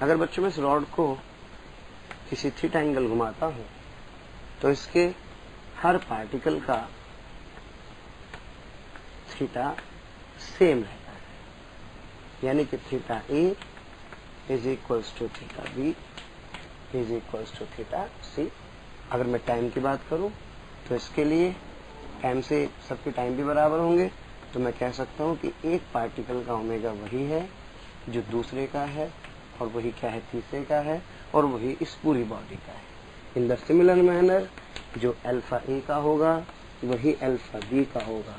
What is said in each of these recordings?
अगर बच्चों में इस रॉड को किसी थीटा एंगल घुमाता हूं तो इसके हर पार्टिकल का थीटा सेम रहता है, यानी कि theta A is equals to theta B is equals to theta C. अगर मैं टाइम की बात करूं तो इसके लिए टाइम से सबके टाइम भी बराबर होंगे, तो मैं कह सकता हूं कि एक पार्टिकल का ओमेगा वही है जो दूसरे का है, और वही क्या है, तीसरे का है, और वही इस पूरी बॉडी का है। इन द सिमिलर मैनर जो अल्फा ए का होगा वही अल्फा बी का होगा,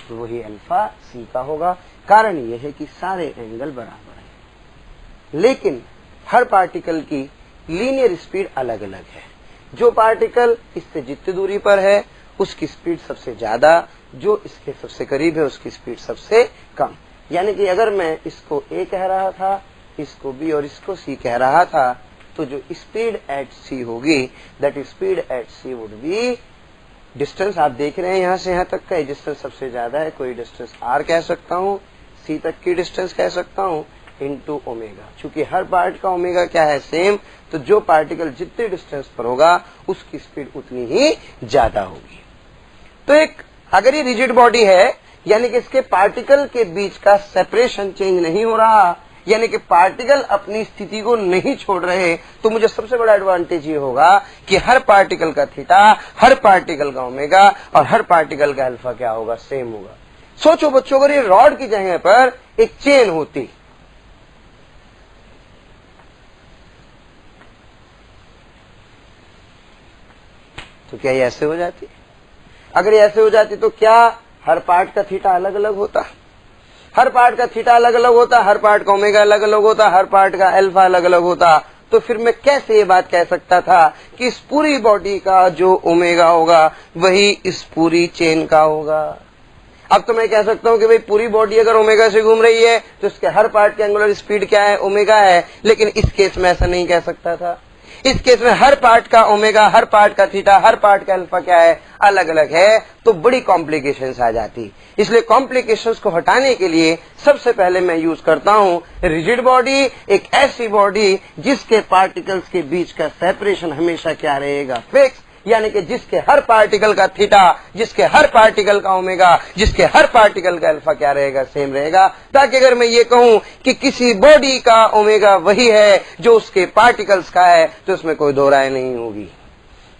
तो वही अल्फा सी का होगा। कारण यह है कि सारे एंगल बराबर हैं, लेकिन हर पार्टिकल की लीनियर स्पीड अलग अलग है। जो पार्टिकल इससे जितनी दूरी पर है उसकी स्पीड सबसे ज्यादा, जो इसके सबसे करीब है उसकी स्पीड सबसे कम। यानी कि अगर मैं इसको ए कह रहा था, इसको बी और इसको सी कह रहा था, तो जो स्पीड एट सी होगी that speed at C would be, distance आप देख रहे हैं यहां से यहां तक का डिस्टेंस सबसे ज्यादा है, कोई डिस्टेंस आर कह सकता हूं, सी तक की डिस्टेंस कह सकता हूं, इनटू ओमेगा। चूंकि हर पार्ट का ओमेगा क्या है, सेम, तो जो पार्टिकल जितने डिस्टेंस पर होगा उसकी स्पीड उतनी ही ज्यादा होगी। तो एक अगर ये रिजिड बॉडी है, यानी कि इसके पार्टिकल के बीच का सेपरेशन चेंज नहीं हो रहा, यानी कि पार्टिकल अपनी स्थिति को नहीं छोड़ रहे, तो मुझे सबसे बड़ा एडवांटेज ये होगा कि हर पार्टिकल का थीटा, हर पार्टिकल का ओमेगा और हर पार्टिकल का अल्फा क्या होगा, सेम होगा। सोचो बच्चों, अगर ये रॉड की जगह पर एक चेन होती, तो क्या ये ऐसे हो जाती? अगर ये ऐसे हो जाती तो क्या हर पार्ट का थीटा अलग अलग होता? हर पार्ट का थीटा अलग अलग होता, हर पार्ट का ओमेगा अलग अलग होता, हर पार्ट का अल्फा अलग अलग होता। तो फिर मैं कैसे ये बात कह सकता था कि इस पूरी बॉडी का जो ओमेगा होगा वही इस पूरी चेन का होगा? अब तो मैं कह सकता हूं कि भाई पूरी बॉडी अगर ओमेगा से घूम रही है तो इसके हर पार्ट की एंगुलर स्पीड क्या है, ओमेगा है। लेकिन इस केस में ऐसा नहीं कह सकता था। इस केस में हर पार्ट का ओमेगा, हर पार्ट का थीटा, हर पार्ट का अल्फा क्या है, अलग अलग है, तो बड़ी कॉम्प्लिकेशंस आ जाती। इसलिए कॉम्प्लिकेशंस को हटाने के लिए सबसे पहले मैं यूज करता हूं रिजिड बॉडी, एक ऐसी बॉडी जिसके पार्टिकल्स के बीच का सेपरेशन हमेशा क्या रहेगा, फिक्स, यानी कि जिसके हर पार्टिकल का थीटा, जिसके हर पार्टिकल का ओमेगा, जिसके हर पार्टिकल का अल्फा क्या रहेगा, सेम रहेगा। ताकि अगर मैं ये कहूं कि किसी बॉडी का ओमेगा वही है जो उसके पार्टिकल्स का है, तो उसमें कोई दो राय नहीं होगी।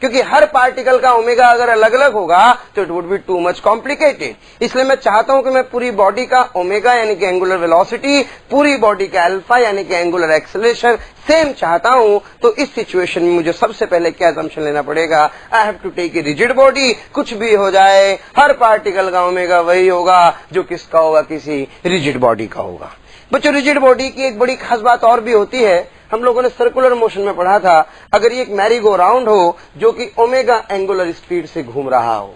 क्योंकि हर पार्टिकल का ओमेगा अगर अलग अलग होगा तो it would B too much complicated. इसलिए मैं चाहता हूं कि मैं पूरी बॉडी का ओमेगा यानी कि एंगुलर वेलोसिटी, पूरी बॉडी का अल्फा यानी कि एंगुलर एक्सेलरेशन सेम चाहता हूं। तो इस सिचुएशन में मुझे सबसे पहले क्या असम्पशन लेना पड़ेगा, I have to take a rigid body. कुछ भी हो जाए हर पार्टिकल का ओमेगा वही होगा जो किसका होगा, किसी रिजिड बॉडी का होगा। बच्चों, रिजिड बॉडी की एक बड़ी खास बात और भी होती है, हम लोगों ने सर्कुलर मोशन में पढ़ा था। अगर ये एक मैरी गो राउंड हो जो कि ओमेगा एंगुलर स्पीड से घूम रहा हो,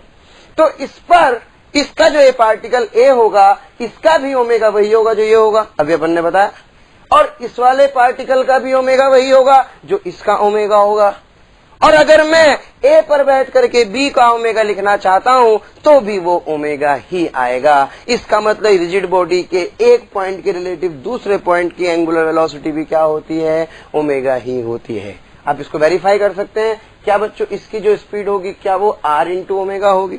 तो इस पर इसका जो ये पार्टिकल ए होगा इसका भी ओमेगा वही होगा जो ये होगा, अभी अपन ने बताया, और इस वाले पार्टिकल का भी ओमेगा वही होगा जो इसका ओमेगा होगा। और अगर मैं ए पर बैठ करके बी का ओमेगा लिखना चाहता हूं तो भी वो ओमेगा ही आएगा। इसका मतलब रिजिड बॉडी के एक पॉइंट के रिलेटिव दूसरे पॉइंट की एंगुलर वेलोसिटी भी क्या होती है, ओमेगा ही होती है। आप इसको वेरीफाई कर सकते हैं। क्या बच्चों इसकी जो स्पीड होगी क्या वो आर इंटू ओमेगा होगी?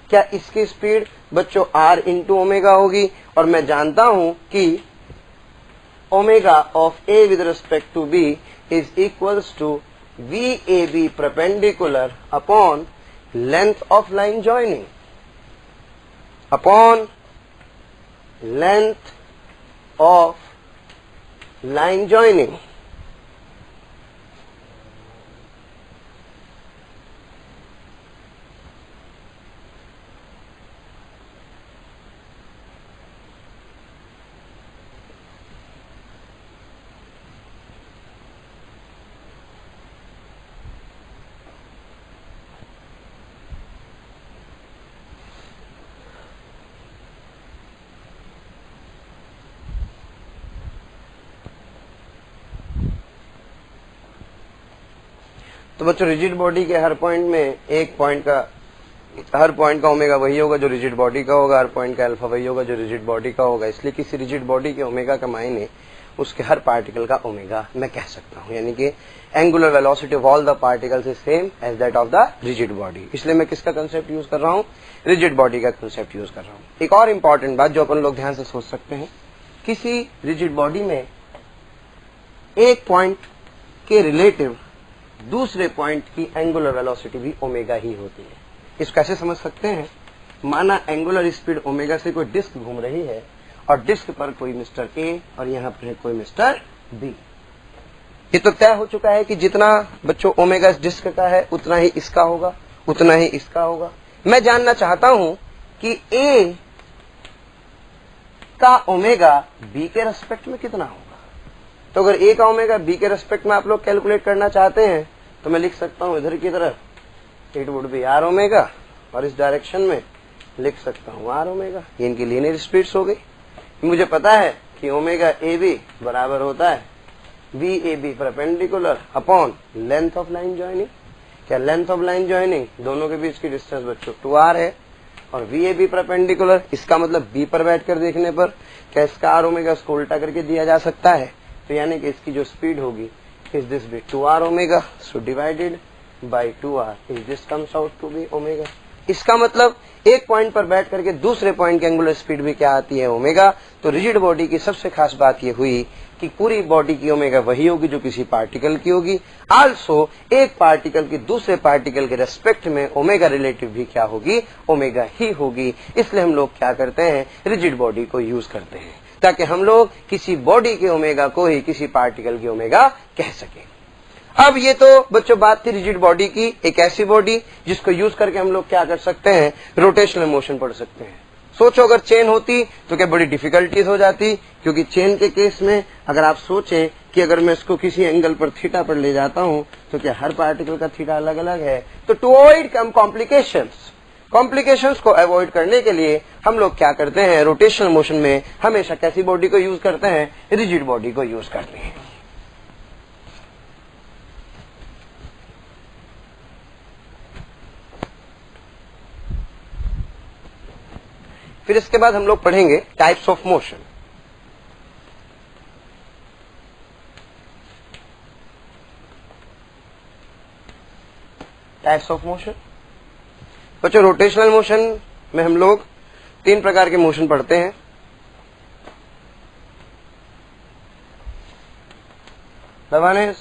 क्या इसकी स्पीड बच्चों आर इंटू ओमेगा होगी? और मैं जानता हूं कि omega of A with respect to B is equals to VAB perpendicular upon length of line joining, upon length of line joining। तो बच्चों रिजिड बॉडी के हर पॉइंट में एक पॉइंट का हर पॉइंट का ओमेगा वही होगा जो रिजिड बॉडी का होगा, हर पॉइंट का अल्फा वही होगा जो रिजिड बॉडी का होगा। इसलिए किसी रिजिड बॉडी के ओमेगा का मायने उसके हर पार्टिकल का ओमेगा मैं कह सकता हूं, यानी कि angular velocity of all the particles is same as that of the rigid body. इसलिए मैं किसका कंसेप्ट यूज कर रहा हूं? रिजिड बॉडी का कंसेप्ट यूज कर रहा हूं। एक और इंपॉर्टेंट बात जो अपन लोग ध्यान से सोच सकते हैं, किसी रिजिड बॉडी में एक पॉइंट के रिलेटिव दूसरे पॉइंट की एंगुलर वेलोसिटी भी ओमेगा ही होती है। इसको कैसे समझ सकते हैं? माना एंगुलर स्पीड ओमेगा से कोई डिस्क घूम रही है और डिस्क पर कोई मिस्टर ए और यहाँ पर है कोई मिस्टर बी। ये तो तय हो चुका है कि जितना बच्चों ओमेगा इस डिस्क का है उतना ही इसका होगा, उतना ही इसका होगा। मैं जानना चाहता हूं कि ए का ओमेगा बी के रेस्पेक्ट में कितना होगा। तो अगर ए का ओमेगा बी के रेस्पेक्ट में आप लोग कैलकुलेट करना चाहते हैं तो मैं लिख सकता हूं इधर की तरफ it would be R omega और इस डायरेक्शन में लिख सकता हूं आर ओमेगा। ये इनकी लीनियर स्पीड्स हो गई। मुझे पता है कि ओमेगा ए बी बराबर होता है V A B perpendicular upon length of line joining. क्या लेंथ ऑफ लाइन ज्वाइनिंग दोनों के बीच की डिस्टेंस बच्चों 2r है और वी ए बी परपेंडिकुलर, इसका मतलब बी पर बैठकर देखने पर क्या इसका आर ओमेगा इसको उल्टा करके दिया जा सकता है। तो यानी कि इसकी जो स्पीड होगी is this B 2r omega, so divided by 2r is this comes out to be omega. इसका मतलब एक पॉइंट पर बैठ करके दूसरे पॉइंट की एंगुलर स्पीड भी क्या आती है? ओमेगा। तो रिजिड बॉडी की सबसे खास बात यह हुई कि पूरी बॉडी की ओमेगा वही होगी जो किसी पार्टिकल की होगी। आल्सो एक पार्टिकल की दूसरे पार्टिकल के रेस्पेक्ट में ओमेगा रिलेटिव भी क्या होगी? ओमेगा ही होगी। इसलिए हम लोग क्या करते हैं? रिजिड बॉडी को यूज करते हैं ताकि हम लोग किसी बॉडी के ओमेगा को ही किसी पार्टिकल की ओमेगा कह सकें। अब ये तो बच्चों बात थी रिजिड बॉडी की, एक ऐसी बॉडी जिसको यूज करके हम लोग क्या कर सकते हैं? रोटेशनल मोशन पढ़ सकते हैं। सोचो अगर चेन होती तो क्या बड़ी डिफिकल्टीज हो जाती, क्योंकि चेन के केस में अगर आप सोचें कि अगर मैं इसको किसी एंगल पर थीटा पर ले जाता हूं तो क्या हर पार्टिकल का थीटा अलग अलग है। तो टू अवॉइड कॉम्प्लिकेशंस को अवॉइड करने के लिए हम लोग क्या करते हैं? रोटेशनल मोशन में हमेशा कैसी बॉडी को यूज करते हैं? रिजिड बॉडी को यूज करते हैं। फिर इसके बाद हम लोग पढ़ेंगे types of motion. Types of motion बच्चों, रोटेशनल मोशन में हम लोग 3 प्रकार के मोशन पढ़ते हैं। The one is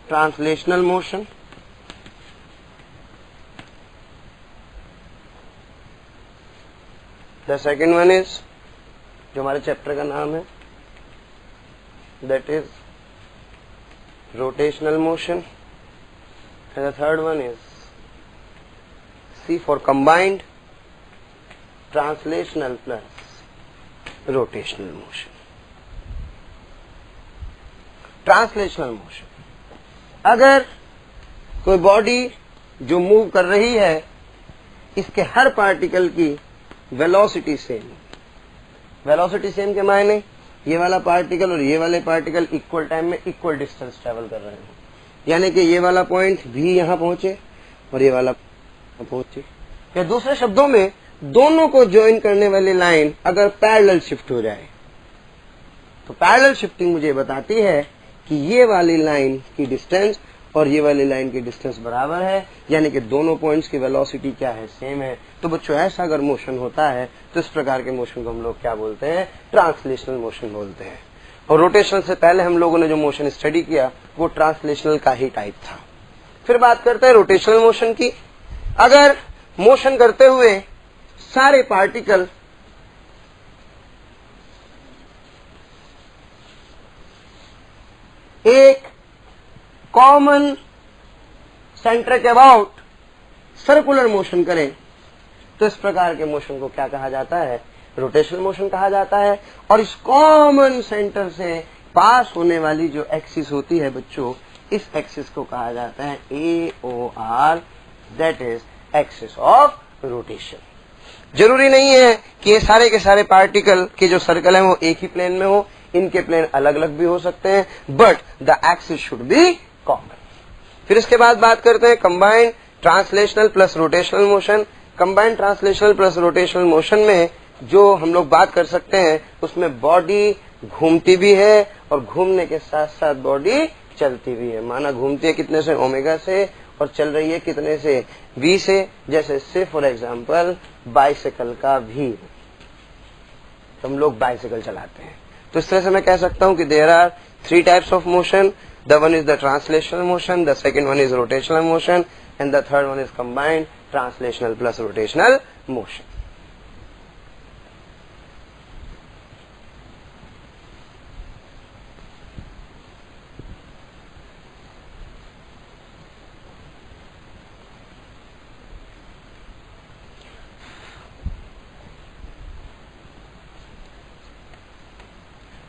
translational motion, the second one is जो हमारे चैप्टर का नाम है that is rotational motion, and the third one is C for combined translational plus rotational motion. Translational motion, अगर कोई बॉडी जो मूव कर रही है इसके हर पार्टिकल की वेलोसिटी सेम, वेलोसिटी सेम के मायने ये वाला पार्टिकल और ये वाले पार्टिकल इक्वल टाइम में इक्वल डिस्टेंस ट्रेवल कर रहे हैं, यानी कि ये वाला पॉइंट भी यहां पहुंचे और ये वाला पहुंचे, या दूसरे शब्दों में दोनों को ज्वाइन करने वाली लाइन अगर पैरेलल शिफ्ट हो जाए तो पैरेलल शिफ्टिंग मुझे बताती है कि ये वाली लाइन की डिस्टेंस और ये वाली लाइन की डिस्टेंस बराबर है, यानी कि दोनों पॉइंट्स की वेलोसिटी क्या है? सेम है। तो बच्चों ऐसा अगर मोशन होता है तो इस प्रकार के मोशन को हम लोग क्या बोलते हैं? ट्रांसलेशनल मोशन बोलते हैं। और रोटेशनल से पहले हम लोगों ने जो मोशन स्टडी किया वो ट्रांसलेशनल का ही टाइप था। फिर बात करते हैं रोटेशनल मोशन की। अगर मोशन करते हुए सारे पार्टिकल एक कॉमन सेंटर के अबाउट सर्कुलर मोशन करें तो इस प्रकार के मोशन को क्या कहा जाता है? रोटेशनल मोशन कहा जाता है। और इस कॉमन सेंटर से पास होने वाली जो एक्सिस होती है बच्चों, इस एक्सिस को कहा जाता है AOR, that is axis of rotation. जरूरी नहीं है कि ये सारे के सारे पार्टिकल के जो सर्कल है वो एक ही प्लेन में हो, इनके प्लेन अलग अलग भी हो सकते हैं, but the axis should be common. फिर इसके बाद बात करते हैं combined translational plus rotational motion. Combined translational plus rotational motion में जो हम लोग बात कर सकते हैं उसमें बॉडी घूमती भी है और घूमने के साथ साथ बॉडी चलती भी है। माना घूमती है कितने से, ओमेगा से, और चल रही है कितने से, v से। जैसे से फॉर एग्जांपल बाइसिकल का v, तो हम लोग बाइसिकल चलाते हैं। तो इस तरह से मैं कह सकता हूं कि there are 3 types of motion. The one is the translational motion, the second one is rotational motion, and the third one is combined translational plus rotational motion.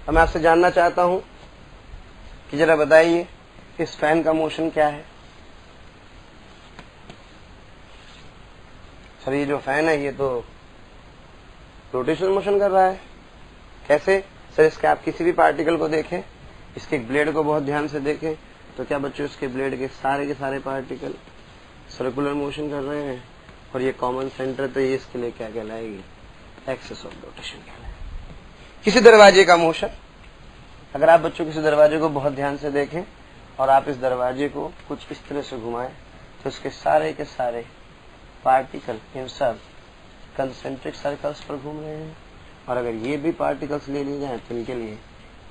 अब मैं आपसे जानना चाहता हूं कि जरा बताइए इस फैन का मोशन क्या है। सर ये जो फैन है ये तो रोटेशनल मोशन कर रहा है। कैसे? सर इसके आप किसी भी पार्टिकल को देखें, इसके ब्लेड को बहुत ध्यान से देखें, तो क्या बच्चों इसके ब्लेड के सारे पार्टिकल सर्कुलर मोशन कर रहे हैं, और ये कॉमन सेंटर, तो ये इसके लिए क्या कहलाएगी, एक्सिस ऑफ रोटेशन कहलाएगी। किसी दरवाजे का मोशन, अगर आप बच्चों किसी दरवाजे को बहुत ध्यान से देखें और आप इस दरवाजे को कुछ इस तरह से घुमाएं, तो इसके सारे के सारे पार्टिकल इन सब कंसेंट्रिक सर्कल्स पर घूम रहे हैं। और अगर ये भी पार्टिकल्स ले लिए जाए तो इनके लिए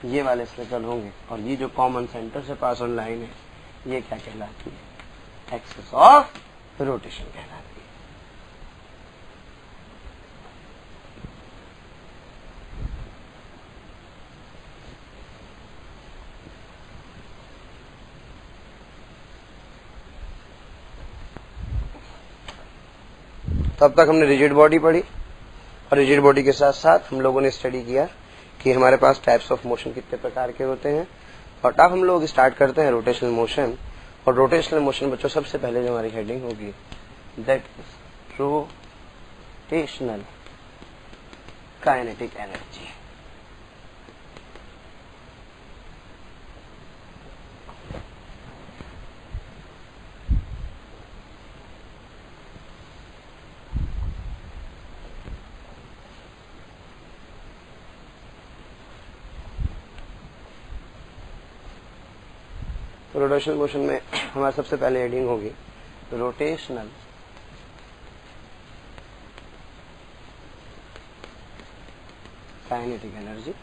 ये वाले सर्कल होंगे, और ये जो कॉमन सेंटर से पास ऑन लाइन है ये क्या कहलाती है, एक्सिस ऑफ रोटेशन कहलाती है। तब तक हमने रिजिड बॉडी पढ़ी, और रिजिड बॉडी के साथ साथ हम लोगों ने स्टडी किया कि हमारे पास टाइप्स ऑफ मोशन कितने प्रकार के होते हैं। और अब हम लोग स्टार्ट करते हैं रोटेशनल मोशन। और रोटेशनल मोशन बच्चों सबसे पहले जो हमारी हेडिंग होगी that is rotational kinetic energy. Rotational motion में हमारा सबसे पहले हेडिंग होगी रोटेशनल काइनेटिक एनर्जी।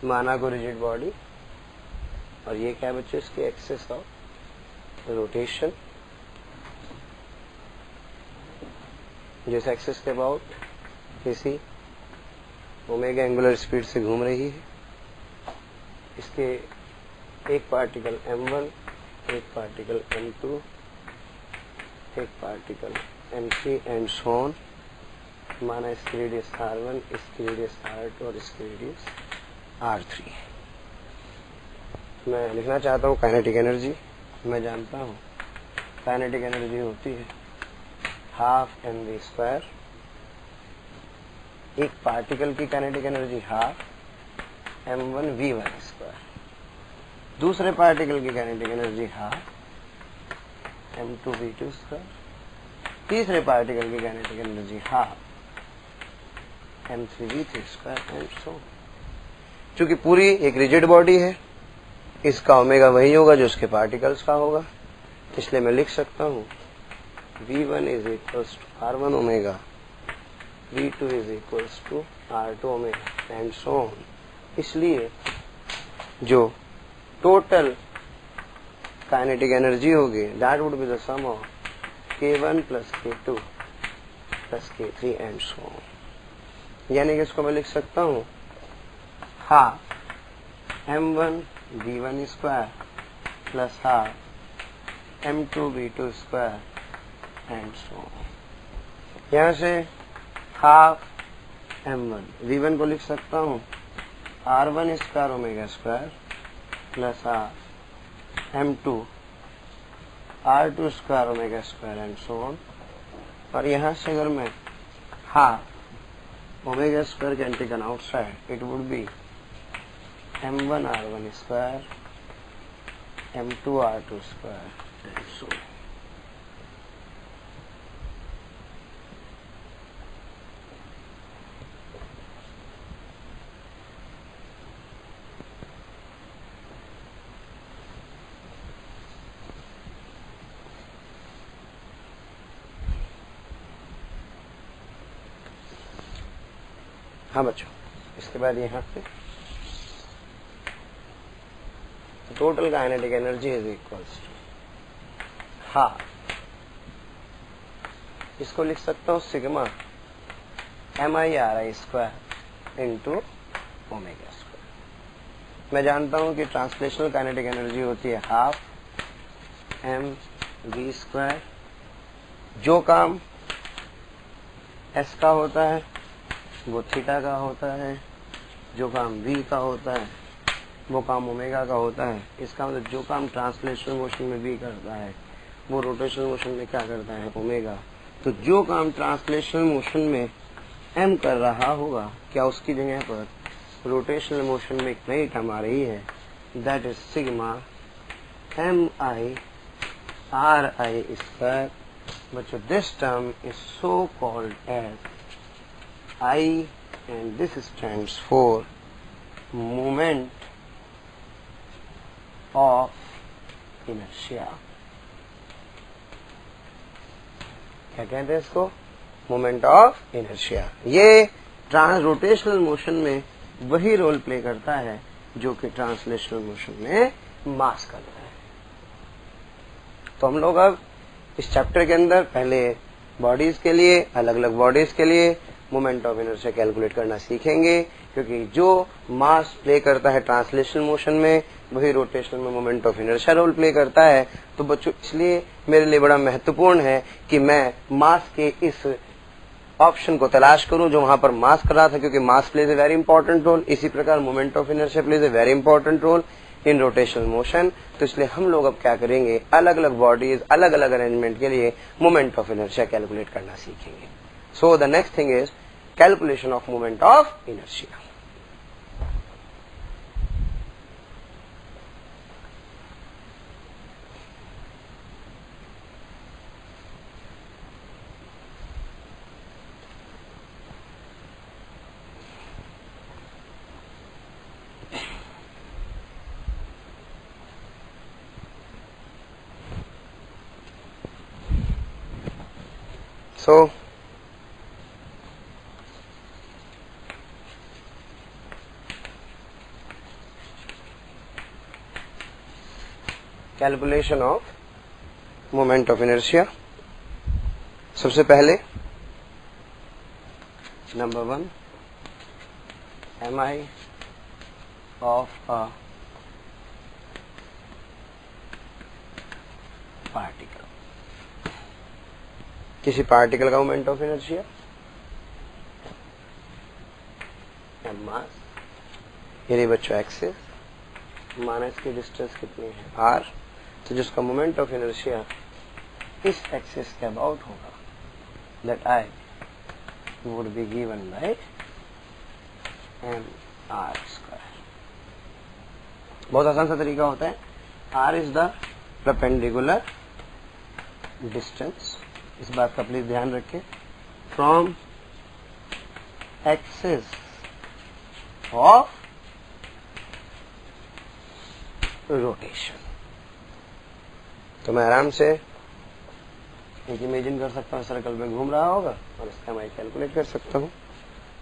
माना को रिजिड बॉडी, और ये क्या है बच्चों, इसके एक्सिस ऑफ रोटेशन, जिस एक्सिस के अबाउट किसी ओमेगा एंगुलर स्पीड से घूम रही है। इसके एक पार्टिकल m1, एक पार्टिकल m2, एक particle m3 and so on. माना इसकी रेडियस r1, इसकी रेडियस r2 और इसकी रेडियस r3। मैं लिखना चाहता हूँ काइनेटिक एनर्जी। मैं जानता हूँ काइनेटिक एनर्जी होती है हाफ mv²। एक पार्टिकल की काइनेटिक एनर्जी हाफ m1v1²। दूसरे पार्टिकल की काइनेटिक एनर्जी हाफ m2v2²। तीसरे पार्टिकल की kinetic energy half m3v3² and so. चूंकि पूरी एक रिजिड बॉडी है, इसका ओमेगा वही होगा जो उसके पार्टिकल्स का होगा, इसलिए मैं लिख सकता हूँ v1 is equals to r1 omega, v2 is equals to r2 omega and so on. इसलिए जो टोटल काइनेटिक एनर्जी होगी that would be the sum of k1 plus k2 plus k3 and so on. यानी कि इसको मैं लिख सकता हूँ half m1v1² plus half m2v2² and so on. यहाँ से हाफ m1 v1 को लिख सकता हूँ r1² omega plus half m2 r2² omega and so on और यहाँ से अगर मैं half omega square can taken outside, it would be m1r1 square m2r2 square and so. हाँ बच्चों, इसके बाद यहाँ पे total kinetic energy is equals to half, इसको लिख सकता हूँ sigma mi/ri square into omega square. मैं जानता हूँ कि ट्रांसलेशनल काइनेटिक एनर्जी होती है हाफ mv स्क्वायर। जो काम s का होता है वो थीटा का होता है, जो काम v का होता है वो काम ओमेगा का होता है। इसका मतलब जो काम ट्रांसलेशनल मोशन में v करता है वो रोटेशनल मोशन में क्या करता है, ओमेगा। तो जो काम ट्रांसलेशनल मोशन में m कर रहा होगा, क्या उसकी जगह पर रोटेशनल मोशन में एक नई टर्म आ रही है, that is sigma mi/ri square. बच्चों this term is so called as I, and this stands for moment of inertia। क्या कहते हैं इसको, मोमेंट ऑफ इनर्शिया। ये ट्रांस रोटेशनल मोशन में वही रोल प्ले करता है जो कि ट्रांसलेशनल मोशन में मास करता है। तो हम लोग अब इस चैप्टर के अंदर पहले बॉडीज के लिए, अलग अलग बॉडीज के लिए मोमेंट ऑफ इनर्शिया कैलकुलेट करना सीखेंगे, क्योंकि जो मास प्ले करता है ट्रांसलेशनल मोशन में वही रोटेशनल में moment of inertia role play करता है। तो बच्चों इसलिए मेरे लिए बड़ा महत्वपूर्ण है कि मैं मास के इस ऑप्शन को तलाश करूं जो वहां पर मास कर रहा था, क्योंकि mass plays a very important role. इसी प्रकार moment of inertia plays a very important role in rotational motion. तो इसलिए हम लोग अब क्या करेंगे, अलग अलग बॉडीज, अलग अलग अरेंजमेंट के लिए मोमेंट ऑफ इनर्शिया कैलकुलेट करना सीखेंगे। So the next thing is calculation of moment of inertia. So calculation of moment of inertia. सबसे पहले number 1, mi of a particle. किसी पार्टिकल का मोमेंट ऑफ इनर्शिया m मास, यानी बच्चों एक्सिस माइनस की distance कितनी है r, तो जिसका मोमेंट ऑफ इनर्शिया इस एक्सिस के अबाउट होगा, that I would be given by mr square. बहुत आसान सा तरीका होता है, r is the perpendicular distance, इस बात का प्लीज ध्यान रखें, फ्रॉम एक्सिस ऑफ रोटेशन। तो मैं आराम से एक इमेजिन कर सकता हूँ सर्कल में घूम रहा होगा और इसका मैं कैलकुलेट कर सकता हूँ।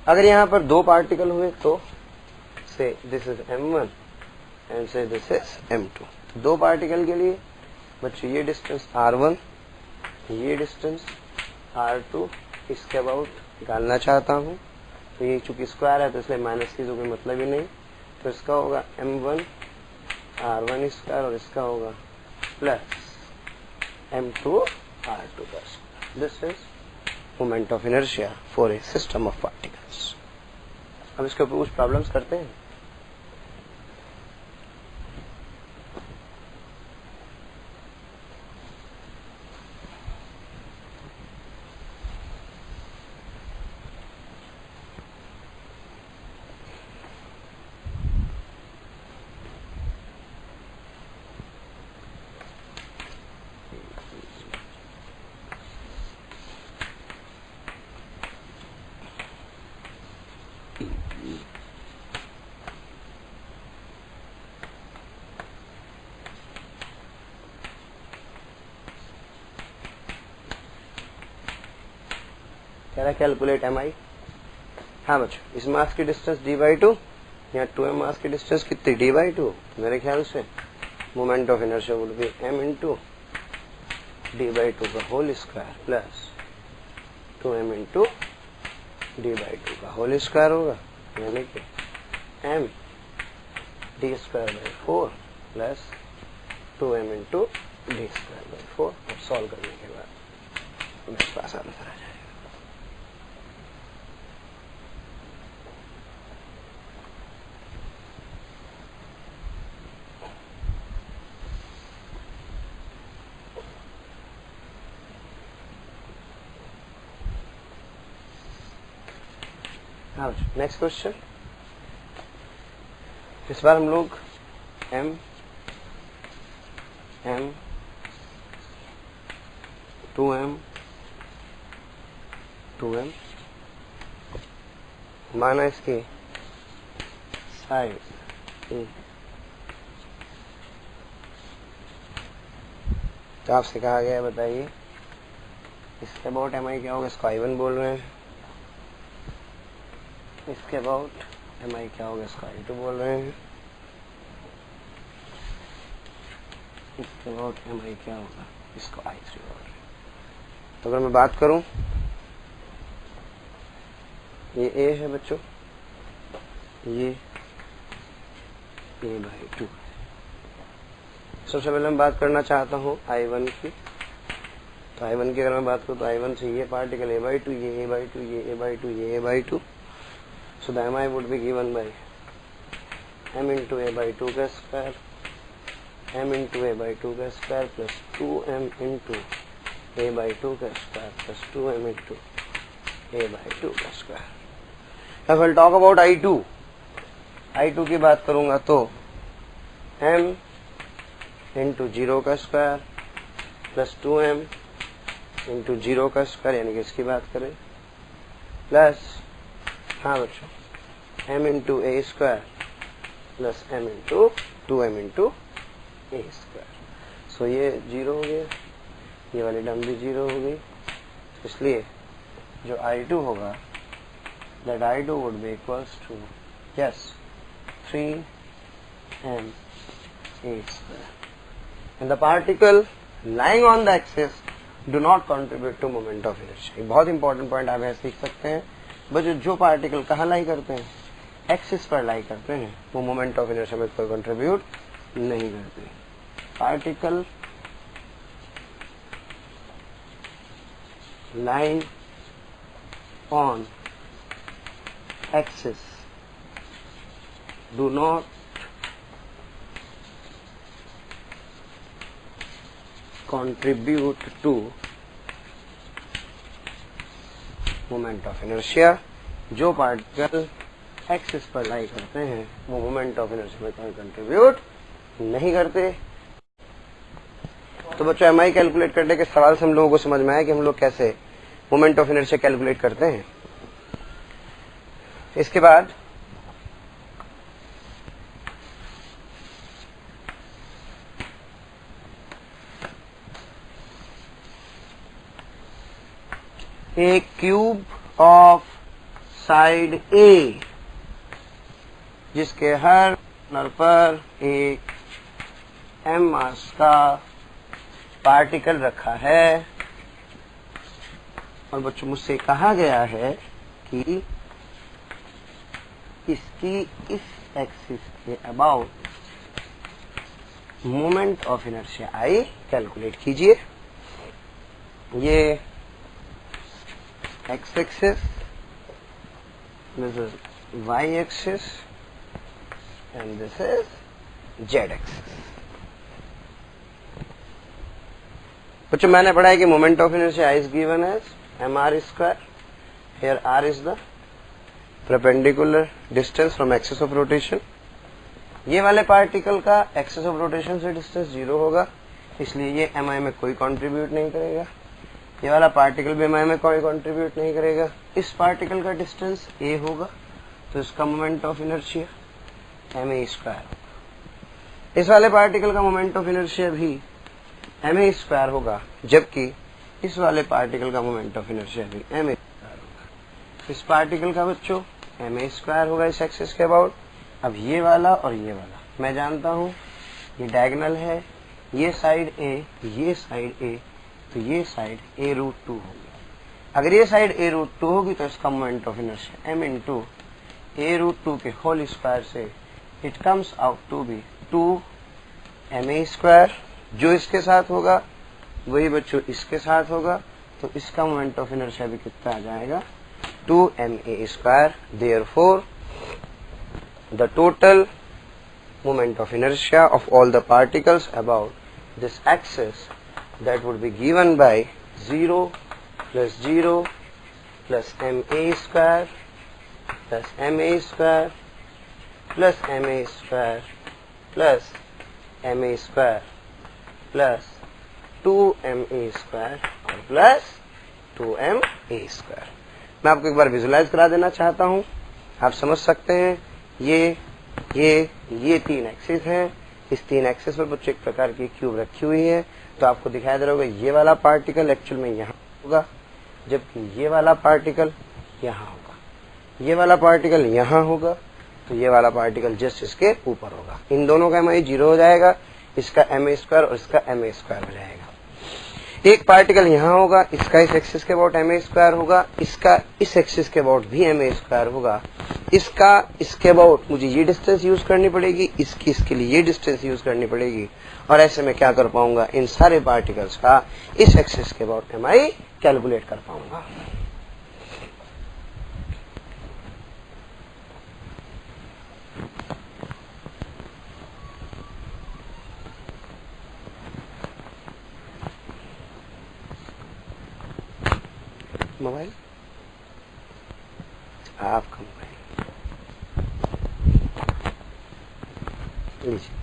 अगर यहाँ पर दो पार्टिकल हुए तो से दिस इज m1 एंड से दिस इज m2। दो पार्टिकल के लिए बच्चों ये डिस्टेंस r1, ये डिस्टेंस r2 इसके अबाउट निकालना चाहता हूँ। तो ये चूंकि स्क्वायर है तो इसलिए माइनस की तो कोई मतलब ही नहीं, तो इसका होगा m1 r1 स्क्वायर और इसका होगा प्लस m2 r2 का square. This is moment of inertia for a system of particles. अब इसके ऊपर कुछ प्रॉब्लम्स करते हैं। कह रहा कैलकुलेट एम आई। हाँ बच्चों, इस मास की डिस्टेंस d/2, यहाँ 2m मास की डिस्टेंस कितनी d/2, मेरे ख्याल से moment of inertia would be m into d/2 का whole square plus 2m into d/2 का होल स्क्वायर होगा, यानी कि m d²/4 plus 2m into d²/4। और सॉल्व करने के बाद मेरे पास आंसर आ जाएगा। नेक्स्ट क्वेश्चन, इस बार हम लोग m 2m माना इसकी साइड तो आपसे कहा गया है, बताइए इसके अबाउट एम आई क्या होगा, इसको I1 बोल रहे हैं, इसके अबाउट एम आई क्या होगा, इसको I2 बोल रहे हैं, इसके अबाउट एम आई क्या होगा, इसको I3 बोल रहे हैं। तो अगर मैं बात करूं, ये A है बच्चों, ये A/2। सबसे पहले मैं बात करना चाहता हूं I1 की। तो I1 की अगर मैं बात करूं तो I1 से ये पार्टिकल A/2, ये A/2, ये A/2, ये A/2। So the mi would be given by m into A/2 का स्क्वायर, m into A/2 का square plus 2m into A/2 का square plus 2m into A/2 का square. If I'll talk about I2 की बात करूंगा तो m into 0 का square plus 2m into 0 का स्क्वायर, यानी कि इसकी बात करें, प्लस हाँ बच्चों m into a square plus m into 2m into a square. So ये 0 हो गया, ये वाली टर्म भी 0 हो गई, इसलिए जो I2 होगा that I2 would be equals to yes 3m a square, and the particle lying on the axis do not contribute to moment of inertia। एक बहुत इंपॉर्टेंट पॉइंट आप ऐसे सीख सकते हैं बच्चों, जो पार्टिकल कहाँ लाई करते हैं, एक्सिस पर लाई करते हैं, वो मोमेंट ऑफ इनर्शिया में कोई कंट्रीब्यूट नहीं करते। Particle line on axis do not contribute to moment of inertia. जो पार्टिकल एक्सिस पर लाई करते हैं वो मोमेंट ऑफ इनर्शिया में कोई कंट्रीब्यूट नहीं करते। तो बच्चों एम आई कैलकुलेट करने के सवाल से हम लोगों को समझ में आया कि हम लोग कैसे मोमेंट ऑफ इनर्शिया कैलकुलेट करते हैं। इसके बाद एक क्यूब ऑफ साइड ए जिसके हर कॉर्नर पर एक m मास का पार्टिकल रखा है, और बच्चों मुझसे कहा गया है कि इसकी इस एक्सिस के about moment of inertia I calculate कीजिए। ये x axis, this is y axis and this is z axis। बच्चों मैंने पढ़ा है कि moment of inertia is given as mr square, here r is the perpendicular distance from axis of rotation। ये वाले particle का एक्सिस ऑफ रोटेशन से distance 0 होगा, इसलिए ये mi में कोई कंट्रीब्यूट नहीं करेगा। ये वाला पार्टिकल भी mi में कोई कंट्रीब्यूट नहीं करेगा। इस पार्टिकल का डिस्टेंस a होगा, तो इसका moment of inertia ma square होगा। इस वाले पार्टिकल का मोमेंट ऑफ इनर्शिया भी ma स्क्वायर होगा, जबकि इस वाले पार्टिकल का मोमेंट ऑफ इनर्शिया भी ma स्क्वायर होगा। इस पार्टिकल का बच्चों ma² होगा इस एक्सिस के अबाउट। अब ये वाला और ये वाला मैं जानता हूँ ये डायगोनल है, ये साइड a, ये साइड a, तो ये साइड a√2 होगी। अगर ये साइड a√2 होगी तो इसका moment of inertia m into a√2 के होल स्क्वायर से it comes out to be 2ma²। जो इसके साथ होगा वही बच्चों इसके साथ होगा, तो इसका मोमेंट ऑफ इनर्शिया भी कितना आ जाएगा 2ma²। Therefore, the total moment of inertia of all the particles about this axis that would be given by 0 plus 0 plus ma² plus ma² plus ma² plus ma² plus 2ma² और plus 2ma²। मैं आपको एक बार visualise करा देना चाहता हूं, आप समझ सकते हैं। ये तीन एक्सिस हैं, इस तीन एक्सिस पर बच्चों एक प्रकार की क्यूब रखी हुई है, तो आपको दिखाई दे रहा होगा ये वाला पार्टिकल एक्चुअल में यहाँ होगा, जबकि ये वाला पार्टिकल यहाँ होगा, ये वाला पार्टिकल यहाँ होगा, तो ये वाला पार्टिकल जस्ट इसके ऊपर होगा। इन दोनों का MI 0 हो जाएगा, इसका ma² और इसका ma² हो जाएगा। एक पार्टिकल यहाँ होगा, इसका इस एक्सिस के अबाउट ma² होगा, इसका इस एक्सिस के अबाउट भी ma² होगा, इसका इसके अबाउट मुझे ये डिस्टेंस यूज करनी पड़ेगी, इसके लिए ये डिस्टेंस यूज करनी पड़ेगी, और ऐसे में क्या कर पाऊंगा इन सारे पार्टिकल्स का इस एक्सिस के अबाउट MI कैलकुलेट कर पाऊंगा। मोबाइल आपका मोबाइल लीजिए।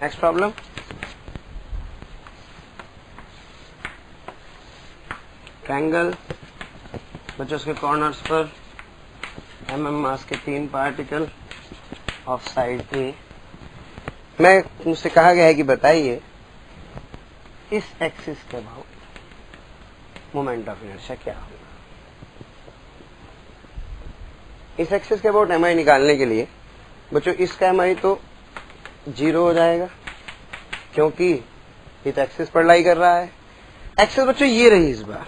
नेक्स्ट प्रॉब्लम, ट्रायंगल बच्चों उसके कॉर्नर्स पर मास के 3 पार्टिकल ऑफ साइड ए। मैं मुझसे कहा गया है कि बताइए इस एक्सिस के अबाउट मोमेंट ऑफ इनर्शिया क्या होगा। इस एक्सिस के अबाउट MI निकालने के लिए बच्चों इसका MI तो 0 हो जाएगा, क्योंकि ये तो एक्सिस पर लाई कर रहा है। एक्सिस बच्चों ये रही इस बार,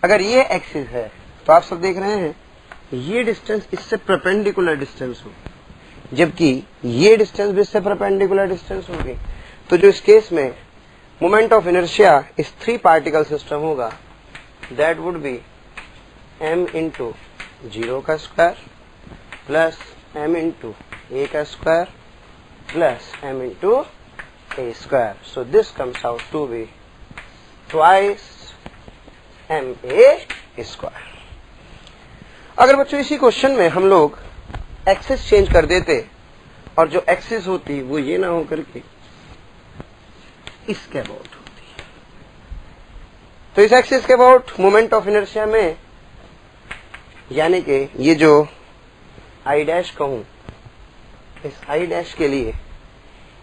अगर ये एक्सिस है तो आप सब देख रहे हैं ये डिस्टेंस इससे परपेंडिकुलर डिस्टेंस होगी, जबकि ये डिस्टेंस भी इससे परपेंडिकुलर डिस्टेंस होगी। तो जो इस केस में मोमेंट ऑफ इनर्शिया इस 3 पार्टिकल सिस्टम होगा that would be m into 0 का square plus m into a का square plus m into a²। So this comes out to be twice ma²। अगर बच्चों इसी क्वेश्चन में हम लोग एक्सिस चेंज कर देते और जो एक्सिस होती वो ये ना हो करके इसके अबाउट होती, तो इस एक्सिस के अबाउट मोमेंट ऑफ इनर्शिया में यानी कि ये जो I' कहूं, इस I' के लिए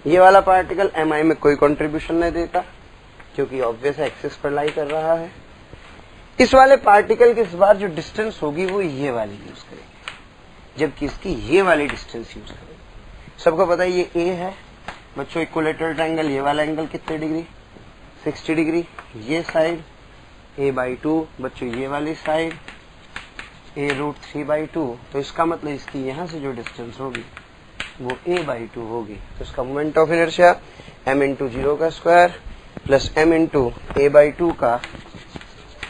ये वाला पार्टिकल MI में कोई कंट्रीब्यूशन नहीं देता, क्योंकि ऑब्वियस एक्सिस पर लाई कर रहा है। इस वाले पार्टिकल की इस बार जो डिस्टेंस होगी वो ये वाली यूज करेंगे, जबकि इसकी ये वाली डिस्टेंस यूज करेंगे। सबको पता है ये A है बच्चों, इक्विलेटरल ट्रायंगल, ये वाला एंगल कितने डिग्री 60 डिग्री, ये साइड a/2 बच्चों, ये वाली साइड a√3/2, तो इसका मतलब इसकी यहाँ से जो डिस्टेंस होगी वो a/2 होगी। तो इसका moment of inertia m into 0 का square plus m into a/2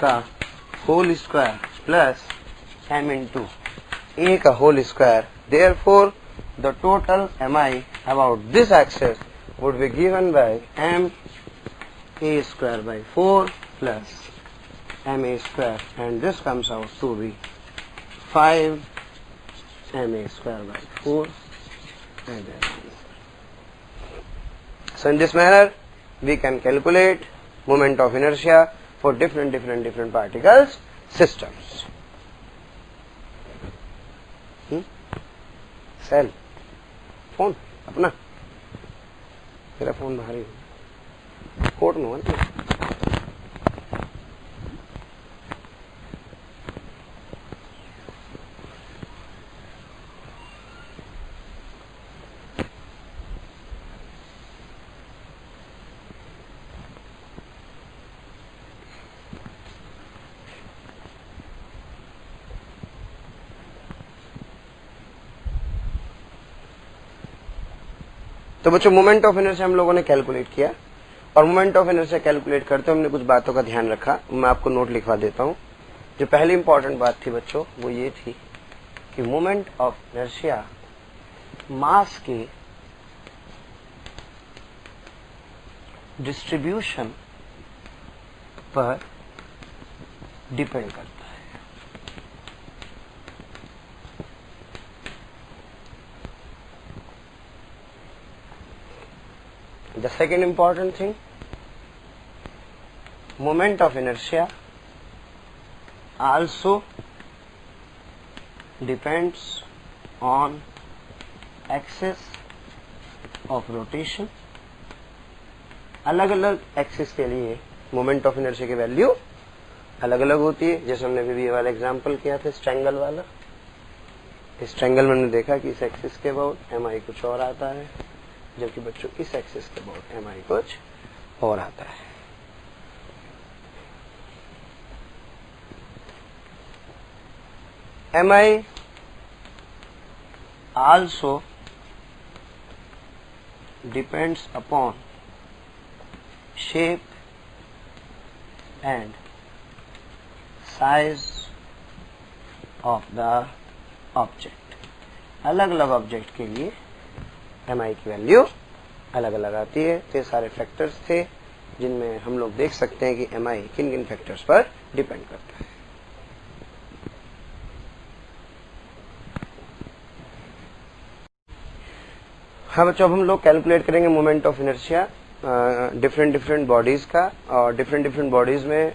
का whole square plus m into a का whole square. Therefore, the total MI about this axis would be given by m a²/4 plus ma², and this comes out to be 5 ma²/4. So in this manner we can calculate moment of inertia for different particles systems. Cell, phone अपना, मेरा phone भारी coat no है। तो बच्चों moment of inertia हम लोगों ने calculate किया, और मोमेंट ऑफ इनर्शिया कैलकुलेट करते हमने कुछ बातों का ध्यान रखा। मैं आपको नोट लिखवा देता हूं। जो पहली इंपॉर्टेंट बात थी बच्चों वो ये थी कि मोमेंट ऑफ इनर्शिया मास के डिस्ट्रीब्यूशन पर डिपेंड करता है। The second important thing, moment of inertia also depends on axis of rotation. अलग अलग एक्सिस के लिए मोमेंट ऑफ इनर्शिया की वैल्यू अलग अलग होती है। जैसे हमने अभी ये वाला एग्जांपल किया था स्ट्रैंगल वाला, इस ट्रायंगल में हमने देखा कि इस एक्सिस के अबाउट एम आई कुछ और आता है, जबकि बच्चों इस एक्सिस के अबाउट एम आई कुछ और आता है। M I also depends upon shape and size of the object. अलग अलग ऑब्जेक्ट के लिए एम आई की वैल्यू अलग अलग आती है। तो ये सारे फैक्टर्स थे जिनमें हम लोग देख सकते हैं कि एम आई किन किन फैक्टर्स पर डिपेंड करता है। हाँ बच्चों, अब हम लोग कैलकुलेट करेंगे moment of inertia different bodies का, और डिफरेंट बॉडीज में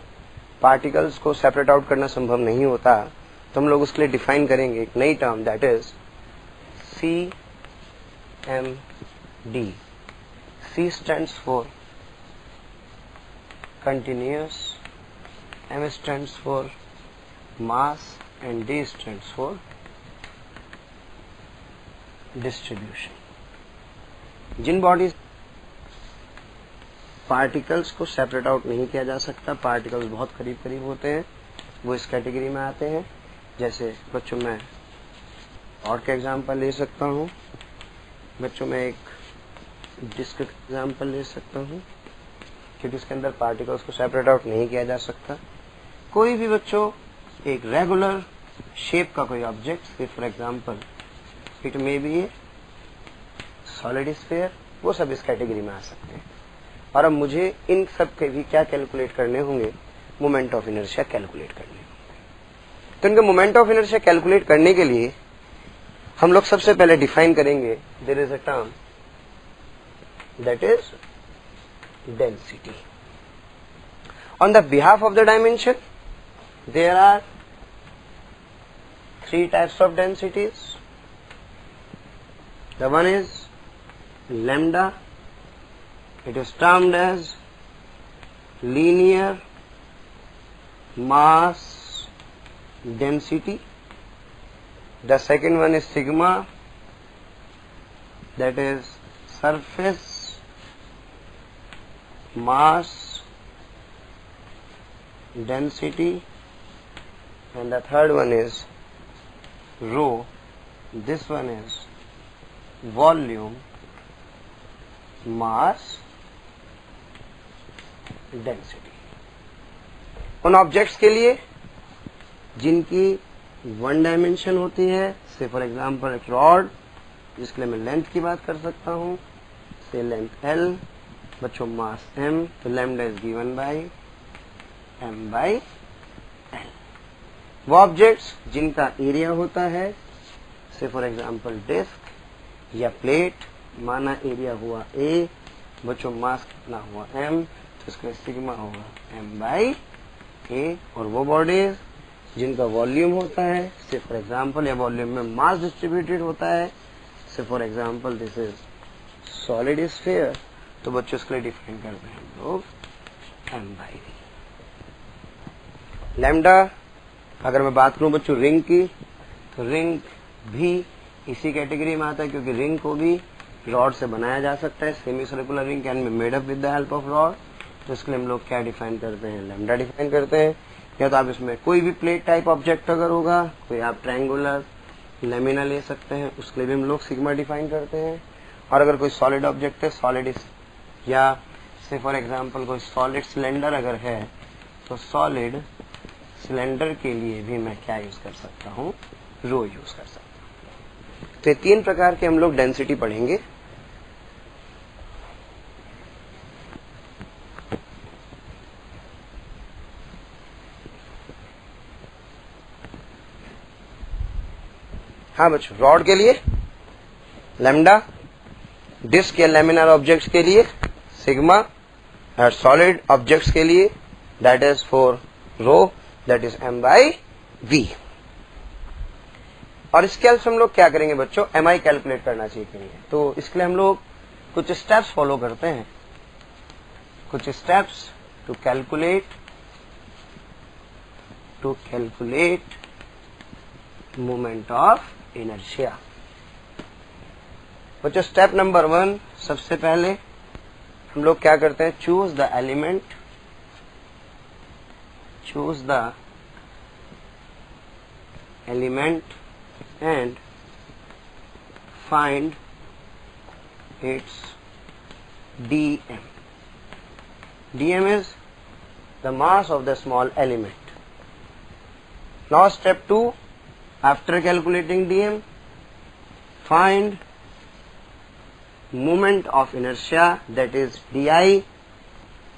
पार्टिकल्स को सेपरेट आउट करना संभव नहीं होता, तो हम लोग उसके लिए डिफाइन करेंगे एक नई term, that is C M D. C stands for continuous, M stands for mass and D stands for distribution. जिन बॉडीज पार्टिकल्स को सेपरेट आउट नहीं किया जा सकता, पार्टिकल्स बहुत करीब करीब होते हैं, वो इस कैटेगरी में आते हैं। जैसे बच्चों मैं और का एग्जांपल ले सकता हूँ, बच्चों मैं एक डिस्क एग्जांपल ले सकता हूँ, क्योंकि इसके अंदर पार्टिकल्स को सेपरेट आउट नहीं किया जा सकता। कोई भी बच्चों एक रेगुलर शेप का कोई object, for example it may be A solid sphere, वो सब इस कैटेगरी में आ सकते हैं। और अब मुझे इन सब के भी क्या कैलकुलेट करने होंगे, मोमेंट ऑफ इनर्शिया कैलकुलेट करने होंगे। तो इनके मोमेंट ऑफ इनर्शिया कैलकुलेट करने के लिए हम लोग सबसे पहले डिफाइन करेंगे, there is a term that is density. On the behalf of the dimension there are 3 types of densities. The one is lambda, it is termed as linear mass density. The second one is sigma, that is surface mass density, and the third one is rho. This one is volume mass density. उन objects के लिए जिनकी 1 dimension होती है, say for example एक rod, जिसके लिए मैं लेंथ की बात कर सकता हूं, से लेंथ l, बच्चों मास m, तो lambda is given by m by l। वो ऑब्जेक्ट्स जिनका एरिया होता है, से फॉर एग्जांपल डिस्क या प्लेट, माना एरिया हुआ a, बच्चों मास कितना हुआ m, तो इसका सिग्मा होगा m बाई a। और वो बॉडीज जिनका वॉल्यूम होता है, से फॉर एग्जांपल या वॉल्यूम में मास डिस्ट्रीब्यूटेड होता है, say for example this is solid sphere, तो बच्चों इसके लिए डिफाइन करते हैं हम लोग m/v। लैम्डा अगर मैं बात करूं बच्चों रिंग की, तो रिंग भी इसी कैटेगरी में आता है, क्योंकि रिंग को भी रॉड से बनाया जा सकता है। Semi circular ring can be made up with the help of rod, तो इसके लिए हम लोग क्या डिफाइन करते हैं, लैम्डा डिफाइन करते हैं। या तो आप इसमें कोई भी प्लेट टाइप ऑब्जेक्ट अगर होगा, कोई आप ट्रायंगुलर लेमिना ले सकते हैं, उसके लिए भी हम लोग सिग्मा डिफाइन करते हैं। और अगर कोई सॉलिड ऑब्जेक्ट है, सॉलिड या से फॉर एग्जांपल कोई सॉलिड सिलेंडर अगर है, तो सॉलिड सिलेंडर के लिए भी मैं क्या यूज कर सकता हूँ, रो यूज कर सकता हूँ। तो ये 3 प्रकार के हम लोग डेंसिटी पढ़ेंगे। हाँ बच्चों, रॉड के लिए लैम्डा, डिस्क या लेमिनार ऑब्जेक्ट्स के लिए सिग्मा, और सॉलिड ऑब्जेक्ट्स के लिए that is for rho, that is m/v। और इसके हेल्प से हम लोग क्या करेंगे बच्चों, mi कैलकुलेट करना सीखेंगे। तो इसके लिए हम लोग कुछ स्टेप्स फॉलो करते हैं, कुछ steps to calculate moment of inertia. बच्चों स्टेप नंबर 1, सबसे पहले हम लोग क्या करते हैं, choose the element and find its dm. dm is the mass of the small element. Now step 2, after calculating dm, find moment of inertia, that is di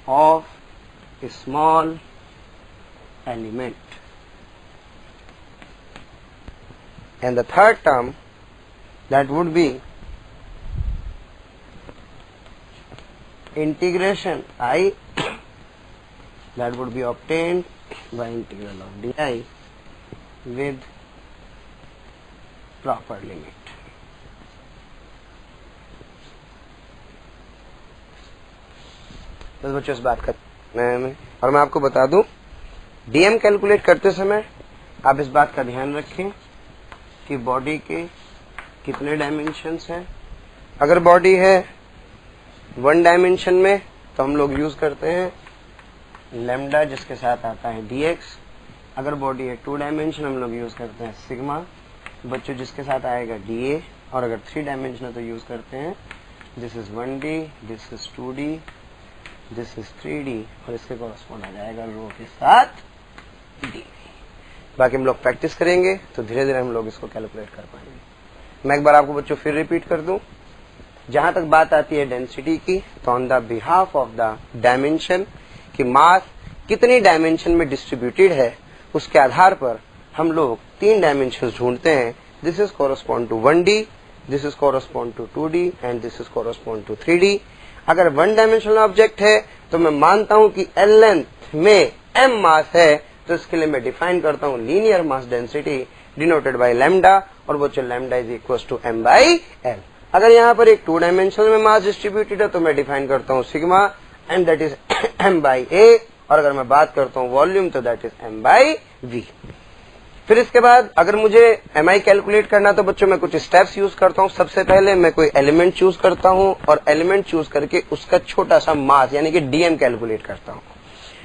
of a small element. And the third term, that would be integration I, that would be obtained by integral of di with proper limit. तो बच्चों इस बात का मैं और मैं आपको बता दूं, डीएम कैलकुलेट करते समय आप इस बात का ध्यान रखें कि बॉडी के कितने डायमेंशंस हैं। अगर बॉडी है 1 डायमेंशन में, तो हम लोग यूज करते हैं लैम्डा, जिसके साथ आता है dx। अगर बॉडी है 2 डायमेंशन, हम लोग यूज करते हैं सिग्मा बच्चों, जिसके साथ आएगा dA। और अगर 3 डायमेंशन है तो यूज करते हैं this is 1D, this is 2D, this is 3D, और इसके कॉरस्पॉन्ड आ जाएगा रो के साथ d। बाकी हम लोग प्रैक्टिस करेंगे तो धीरे धीरे हम लोग इसको कैलकुलेट कर पाएंगे। मैं एक बार आपको बच्चों फिर रिपीट कर दूं, जहां तक बात आती है डेंसिटी की, तो on the behalf of the dimension कि मास कितनी डायमेंशन में डिस्ट्रीब्यूटेड है, उसके आधार पर हम लोग 3 डायमेंशन ढूंढते हैं। This is correspond to 1D, this is correspond to 2D and this is correspond to 3D। अगर 1 डायमेंशनल ऑब्जेक्ट है तो मैं मानता हूं कि L लेंथ में m मास है, तो इसके लिए मैं डिफाइन करता हूं linear mass density denoted by lambda, और बच्चों lambda is equal to m/l। अगर यहाँ पर एक 2 डायमेंशनल में मास डिस्ट्रीब्यूटेड है तो मैं डिफाइन करता हूँ sigma, and that is m/a। और अगर मैं बात करता हूँ वॉल्यूम, तो दैट इज m/v। फिर इसके बाद अगर मुझे mi कैलकुलेट करना, तो बच्चों मैं कुछ स्टेप्स यूज करता हूँ। सबसे पहले मैं कोई एलिमेंट चूज करता हूँ, और एलिमेंट चूज करके उसका छोटा सा मास यानी कि dm कैलकुलेट करता हूँ।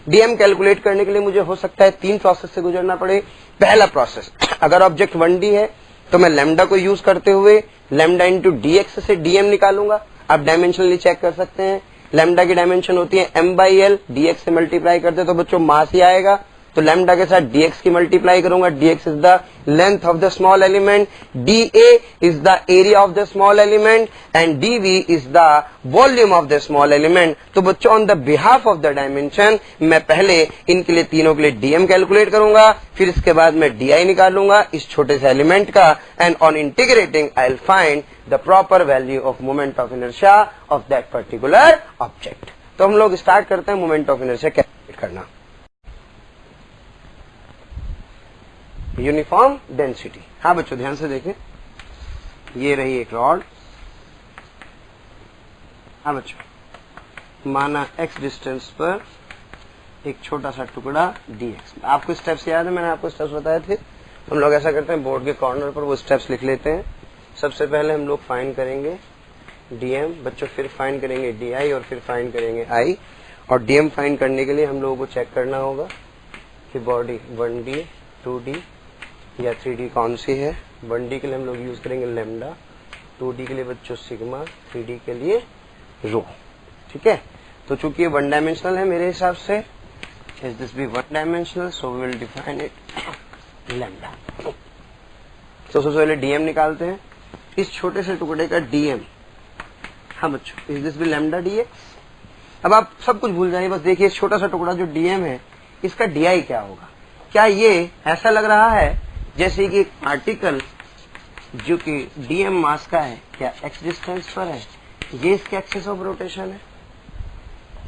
dm कैलकुलेट करने के लिए मुझे हो सकता है 3 प्रोसेस से गुजरना पड़े। पहला प्रोसेस, अगर ऑब्जेक्ट 1D है तो मैं लैम्डा को यूज करते हुए लैम्डा इंटू dx से dm निकालूंगा। आप डायमेंशनली चेक कर सकते हैं, लैम्डा की डायमेंशन होती है m/l, dx से मल्टीप्लाई करते तो बच्चों मास ही आएगा। तो लैम्डा के साथ dx की मल्टीप्लाई करूंगा, dx is the length of the small element, dA is the area of the small element, and dV is the volume of the small element. तो बच्चों on the behalf of the dimension मैं पहले इनके लिए तीनों के लिए dm calculate करूंगा, फिर इसके बाद मैं di निकालूंगा इस छोटे से एलिमेंट का, and on integrating I will find the proper value of moment of inertia of that particular object. तो हम लोग स्टार्ट करते हैं मोमेंट ऑफ इनर्शिया कैलकुलेट करना। यूनिफॉर्म डेंसिटी, हाँ बच्चों ध्यान से देखें, ये रही एक रॉड। हाँ बच्चों, माना x डिस्टेंस पर एक छोटा सा टुकड़ा dx। आपको स्टेप्स याद है, मैंने आपको स्टेप्स बताए थे। हम लोग ऐसा करते हैं, बोर्ड के कॉर्नर पर वो स्टेप्स लिख लेते हैं। सबसे पहले हम लोग फाइंड करेंगे dm बच्चों, फिर फाइंड करेंगे di और फिर फाइंड करेंगे i। और dm फाइंड करने के लिए हम लोगों को चेक करना होगा कि बॉडी 1D 2D या 3D कौन सी है। 1D के लिए हम लोग यूज करेंगे लैम्डा, 2D के लिए बच्चों सिग्मा, 3D के लिए रो। ठीक है, तो चूंकि ये 1 डायमेंशनल है मेरे हिसाब से, इज दिस भी 1 dimensional, so we will define it lambda. तो सबसे पहले dm निकालते हैं। इस छोटे से टुकड़े का dm, हाँ बच्चों, इज दिस भी लैम्डा dx। अब आप सब कुछ भूल जाइए, बस देखिए छोटा सा टुकड़ा जो dm है, इसका di क्या होगा। क्या ये ऐसा लग रहा है जैसे कि एक पार्टिकल जो कि dm मास का है, क्या x डिस्टेंस पर है, ये इसके एक्सिस ऑफ रोटेशन है,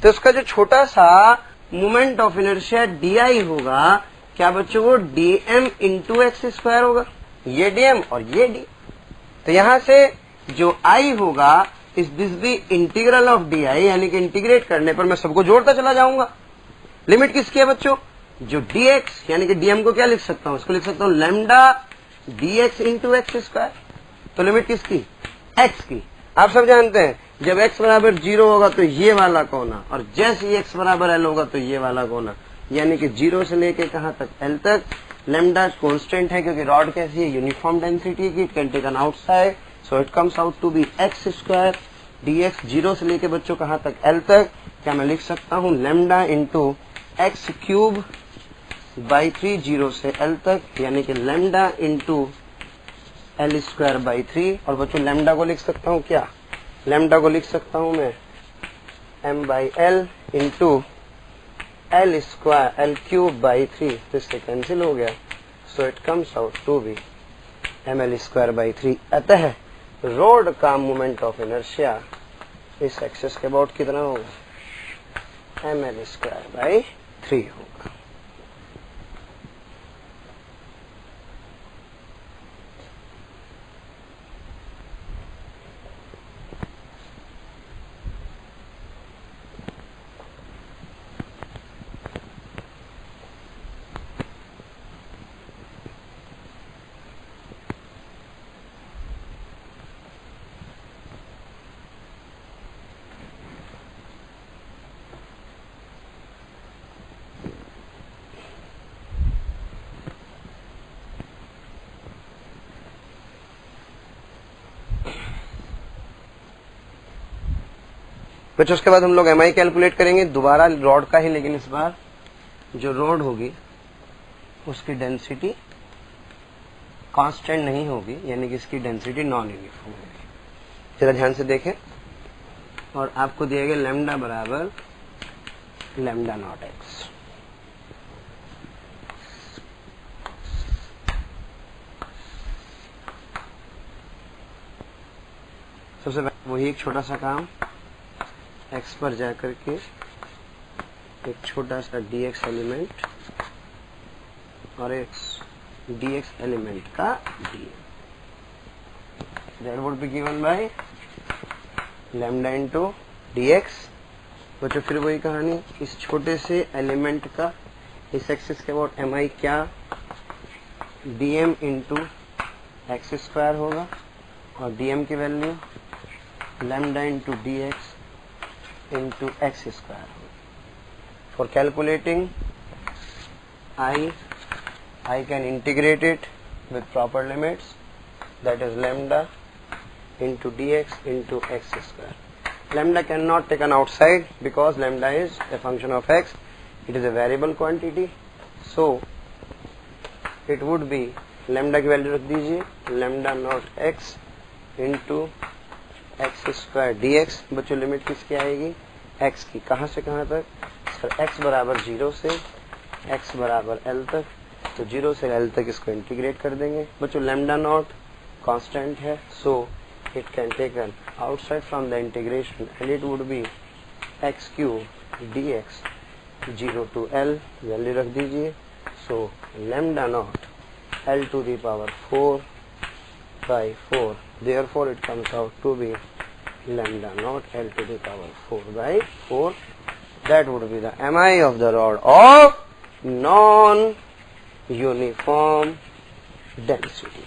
तो इसका जो छोटा सा मोमेंट ऑफ इनर्शिया di होगा, क्या बच्चों वो dm इंटू एक्स स्क्वायर होगा। ये dm और ये d, तो यहां से जो i होगा इस दिस भी इंटीग्रल ऑफ di, यानी कि इंटीग्रेट करने पर मैं सबको जोड़ता चला जाऊंगा। लिमिट किसकी है बच्चों, जो dx, यानी कि dm को क्या लिख सकता हूं, इसको लिख सकता हूं lambda dx into x square. तो लिमिट किसकी, x की। आप सब जानते हैं जब x बराबर 0 होगा तो ये वाला कोना, और जैसे ही x बराबर l होगा तो ये वाला कोना, यानी कि 0 से लेके कहां तक, l तक। लैम्डा कांस्टेंट है क्योंकि रॉड कैसी है, यूनिफॉर्म डेंसिटी की, it can taken outside, so it comes out to be x square dx। 0 से लेके बच्चों कहां तक, l तक। क्या मैं लिख सकता हूं lambda into x cube by 3, 0 से l तक, यानी कि lambda into l square by 3। और बच्चों लैम्डा को लिख सकता हूं क्या, लैम्डा को लिख सकता हूं मैं m by l into l square l cube by 3, तो इससे कैंसिल हो गया, so it comes out to be ml square by 3। अतः रोड का मोमेंट ऑफ इनर्शिया इस एक्सिस के अबाउट कितना होगा, ml स्क्वायर बाई 3 होगा। बच्चों उसके बाद हम लोग एमआई कैलकुलेट करेंगे दोबारा रॉड का ही, लेकिन इस बार जो रॉड होगी उसकी डेंसिटी कांस्टेंट नहीं होगी, यानी कि इसकी डेंसिटी नॉन यूनिफॉर्म होगी। जरा ध्यान से देखें, और आपको दिया गया लैम्डा बराबर लैम्डा नॉट एक्स। सबसे पहले वही एक छोटा सा काम, x पर जाकर के एक छोटा सा dx एलिमेंट और एक dx एलिमेंट का dm, that would be given by lambda into dx। बच्चों फिर वही कहानी, इस छोटे से एलिमेंट का इस एक्सिस के अबाउट mi क्या, dm इंटू एक्स स्क्वायर होगा, और dm की value lambda into dx into x square. For calculating I can integrate it with proper limits, that is lambda into dx into x square. Lambda cannot taken outside because lambda is a function of x, it is a variable quantity, so it would be lambda की value रख दीजिए lambda not x into x square dx। बच्चों limit किसकी आएगी, x की, कहां से कहां तक, सर x बराबर 0 से x बराबर l तक, तो 0 से l तक इसको इंटीग्रेट कर देंगे। बच्चों लैम्डा नॉट कांस्टेंट है, so it can taken outside from the integration and it would B x cube dx 0 to l, value रख दीजिए, सो lambda naught l to the power 4 by 4. Therefore, it comes out to be lambda naught L to the power 4 by 4. That would be the MI of the rod of non-uniform density.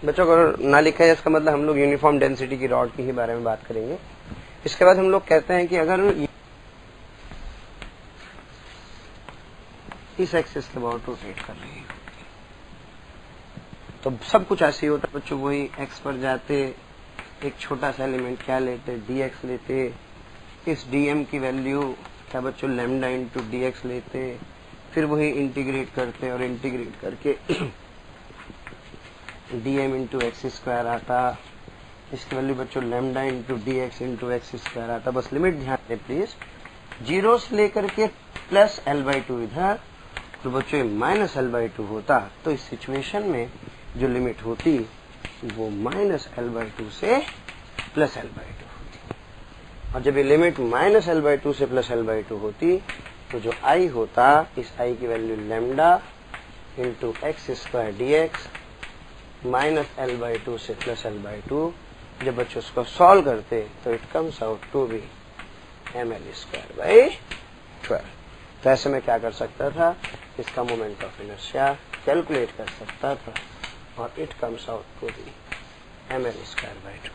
बच्चों अगर ना लिखा है इसका मतलब हम लोग uniform density की रॉड की ही बारे में बात करेंगे। इसके बाद हम लोग कहते हैं कि अगर इस एक्सिस के अबाउट रोटेट कर रही है तो सब कुछ ऐसे ही होता है बच्चों। वही एक्स पर जाते, एक छोटा सा एलिमेंट क्या लेते, dx लेते, इस dm की वैल्यू क्या बच्चों लैम्डा इंटू dx लेते, फिर वही इंटीग्रेट करते और इंटीग्रेट करके dm इंटू एक्स स्क्वायर आता, इसकी वैल्यू बच्चों lambda into dx into x square आता। बस लिमिट ध्यान दें प्लीज, 0 से लेकर के प्लस l/2 इधर, तो बच्चों माइनस l/2 होता, तो इस सिचुएशन में जो लिमिट होती वो माइनस l/2 से प्लस l/2 होती। और जब ये लिमिट माइनस l/2 से प्लस l/2 होती तो जो i होता, इस i की value lambda into x square dx minus l/2 से प्लस l/2। जब बच्चों उसको सॉल्व करते तो it comes out to be ml²/12। तो ऐसे में क्या कर सकता था, इसका मोमेंट ऑफ इनर्शिया कैलकुलेट कर सकता था और it comes out to be ml²/12।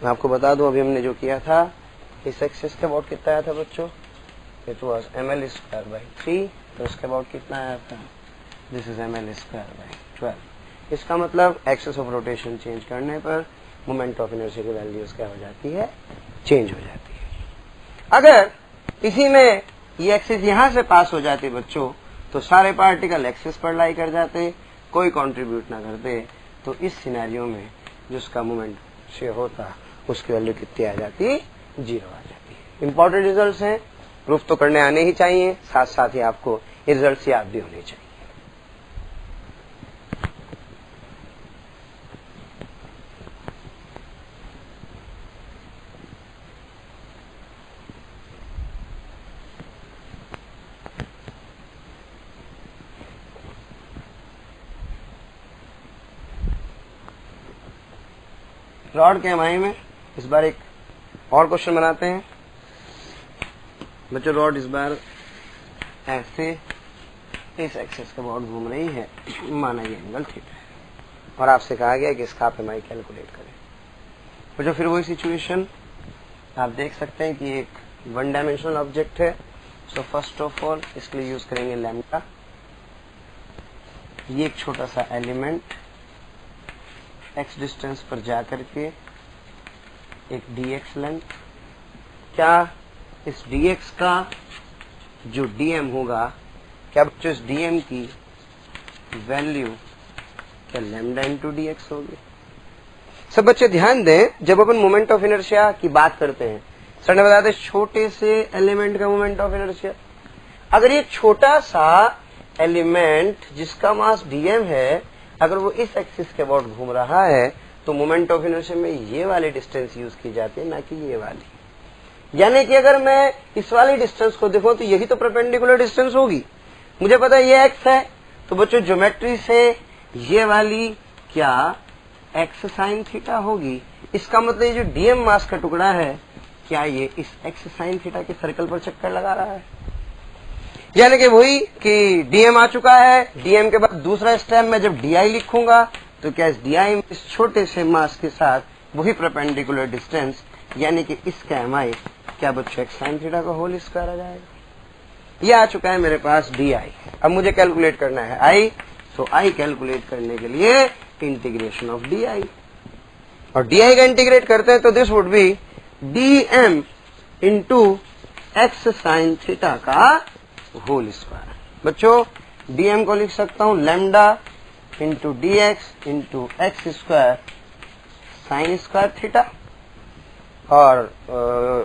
मैं आपको बता दूं अभी हमने जो किया था, इस एक्सिस के अबाउट कितना आया था बच्चों, इट वाज ml²/3, तो इसके अबाउट कितना आया था, दिस इज ml²/12। इसका मतलब एक्सिस ऑफ रोटेशन चेंज करने पर मोमेंट ऑफ इनर्शिया की वैल्यूज क्या हो जाती है, चेंज हो जाती है। अगर इसी में ये एक्सिस यहां से पास हो जाती बच्चों तो सारे पार्टिकल एक्सिस पर लाई कर जाते, कोई कंट्रीब्यूट ना करते, तो इस सिनेरियो में जिसका मोमेंट से होता उसकी वैल्यू कितनी आ जाती, 0 आ जाती। इंपॉर्टेंट रिजल्ट्स हैं, प्रूफ तो करने आने ही चाहिए, साथ साथ ही आपको ये रिजल्ट्स याद भी होने चाहिए। रॉड के एमआई में इस बार एक और क्वेश्चन बनाते हैं बच्चों। रॉड इस बार ऐसे इस एक्सिस के अबाउट घूम रही है, माना ये एंगल थीटा है और आपसे कहा गया कि इसका आप एमआई कैलकुलेट करें। बच्चों फिर वही सिचुएशन आप देख सकते हैं कि एक 1 डायमेंशनल ऑब्जेक्ट है। सो फर्स्ट ऑफ ऑल इसके लिए यूज करेंगे लैम्डा। ये एक छोटा सा एलिमेंट x डिस्टेंस पर जाकर के एक dx लेंथ, क्या इस dx का जो dm होगा, क्या बच्चों इस dm की वैल्यू क्या लैम्डा इंटू dx होगी। सब बच्चे ध्यान दें, जब अपन मोमेंट ऑफ इनर्शिया की बात करते हैं, सर ने बताया था छोटे से एलिमेंट का मोमेंट ऑफ इनर्शिया। अगर ये छोटा सा एलिमेंट जिसका मास dm है, अगर वो इस एक्सिस के अबाउट घूम रहा है तो मोमेंट ऑफ इनर्शिया में ये वाली डिस्टेंस यूज की जाती है, ना कि ये वाली। यानी कि अगर मैं इस वाली डिस्टेंस को देखूं तो यही तो परपेंडिकुलर डिस्टेंस होगी। मुझे पता है ये एक्स है, तो बच्चों ज्योमेट्री से ये वाली क्या एक्स साइन थीटा होगी। इसका मतलब ये जो डीएम मास का टुकड़ा है, क्या ये इस एक्स साइन थीटा के सर्कल पर चक्कर लगा रहा है। यानी कि वही कि डीएम आ चुका है, डीएम के बाद दूसरा स्टेप में जब डीआई लिखूंगा तो क्या इस डीआई इस छोटे से मास के साथ वही परपेंडिकुलर डिस्टेंस, यानी कि इसका एमआई क्या बच्चों एक्स साइन थीटा का होल स्क्वायर आ जाएगा। ये आ चुका है मेरे पास डीआई। अब मुझे कैलकुलेट करना है आई, तो आई कैलकुलेट करने के लिए इंटीग्रेशन ऑफ डीआई, और डीआई का इंटीग्रेट करते हैं तो this would be DM into x sine theta का होल स्क्वायर। बच्चों डीएम को लिख सकता हूं lambda into D x into x square sine square theta. और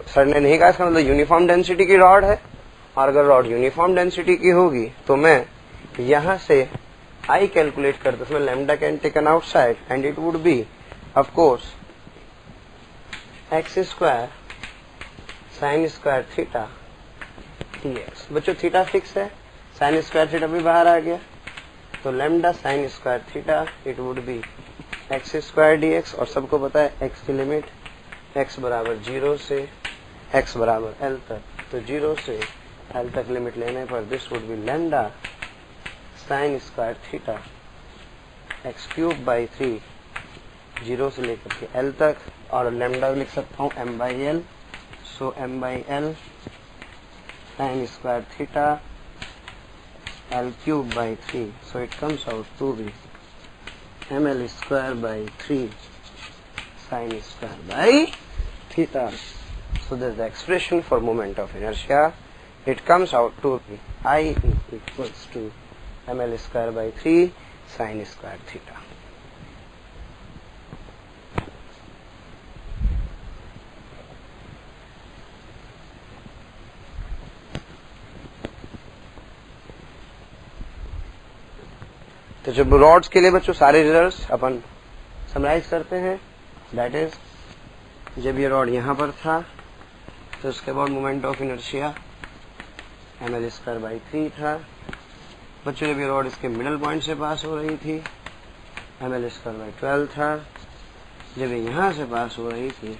सर ने नहीं कहा, इसका मतलब यूनिफॉर्म डेंसिटी की रॉड है, और अगर रॉड यूनिफॉर्म डेंसिटी की होगी तो मैं यहां से आई कैलकुलेट करता, उसमें lambda can taken outside and it would B of course x square sine square theta dx। बच्चों थीटा फिक्स है, साइन स्क्वायर थीटा भी बाहर आ गया, तो lambda sign square theta it would B x square dx। और सबको पता है एक्स की लिमिट x बराबर 0 से x बराबर l तक, तो 0 से l तक लिमिट लेने पर this would be lambda sign square theta x cube by 3 0 से लेकर के l तक, और लैम्डा लिख सकता हूँ m by L, so m by L sine square theta l cube by 3, so it comes out to be ml square by 3 sin square by theta. So this is the expression for moment of inertia. It comes out to be I equals to ml square by 3 sin square theta. तो जब rods के लिए बच्चों सारे results अपन summarise करते हैं, that is जब ये रॉड यहाँ पर था तो उसके बाद moment of inertia ml square by 3 था। बच्चों जब ये रॉड इसके मिडल पॉइंट से पास हो रही थी ml स्क्वायर बाई 12 था। जब ये यहाँ से पास हो रही थी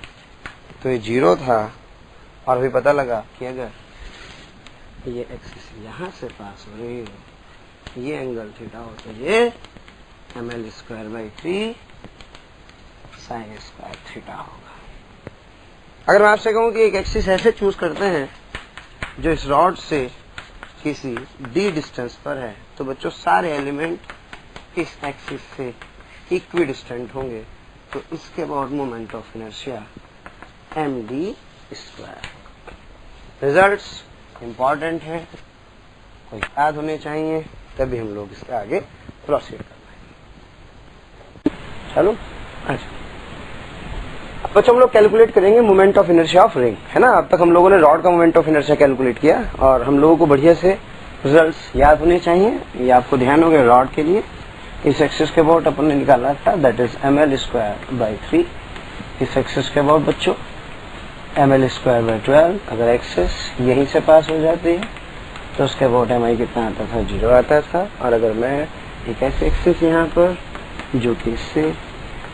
तो ये 0 था, और अभी पता लगा कि अगर ये एक्सिस यहाँ से पास हो रही हो, ये एंगल थीटा हो, तो ये ml square by 3 sign square theta होगा। अगर मैं आपसे कहूं कि एक एक्सिस ऐसे चूज करते हैं जो इस रॉड से किसी d डिस्टेंस पर है, तो बच्चों सारे एलिमेंट इस एक्सिस से इक्वी डिस्टेंट होंगे, तो इसके बाद moment of inertia md square. Results important है, कोई याद होने चाहिए, तभी हम लोग इसके आगे प्रोसीड कर पाएंगे। चलो अच्छा बच्चों, हम लोग कैलकुलेट करेंगे moment of inertia of ring, है ना। अब तक हम लोगों ने रॉड का मोमेंट ऑफ इनर्शिया कैलकुलेट किया, और हम लोगों को बढ़िया से रिजल्ट्स याद होने चाहिए। ये आपको ध्यान हो गया, रॉड के लिए इस एक्सिस के अबाउट अपन ने निकाला था, that is ml square by 3। इस एक्सिस के अबाउट बच्चों ml स्क्वायर बाई 12। अगर एक्सिस यहीं से पास हो जाती है तो उसके अबाउट mi कितना आता था, 0 आता था। और अगर मैं एक ऐसे एक्सिस यहाँ पर जो कि इससे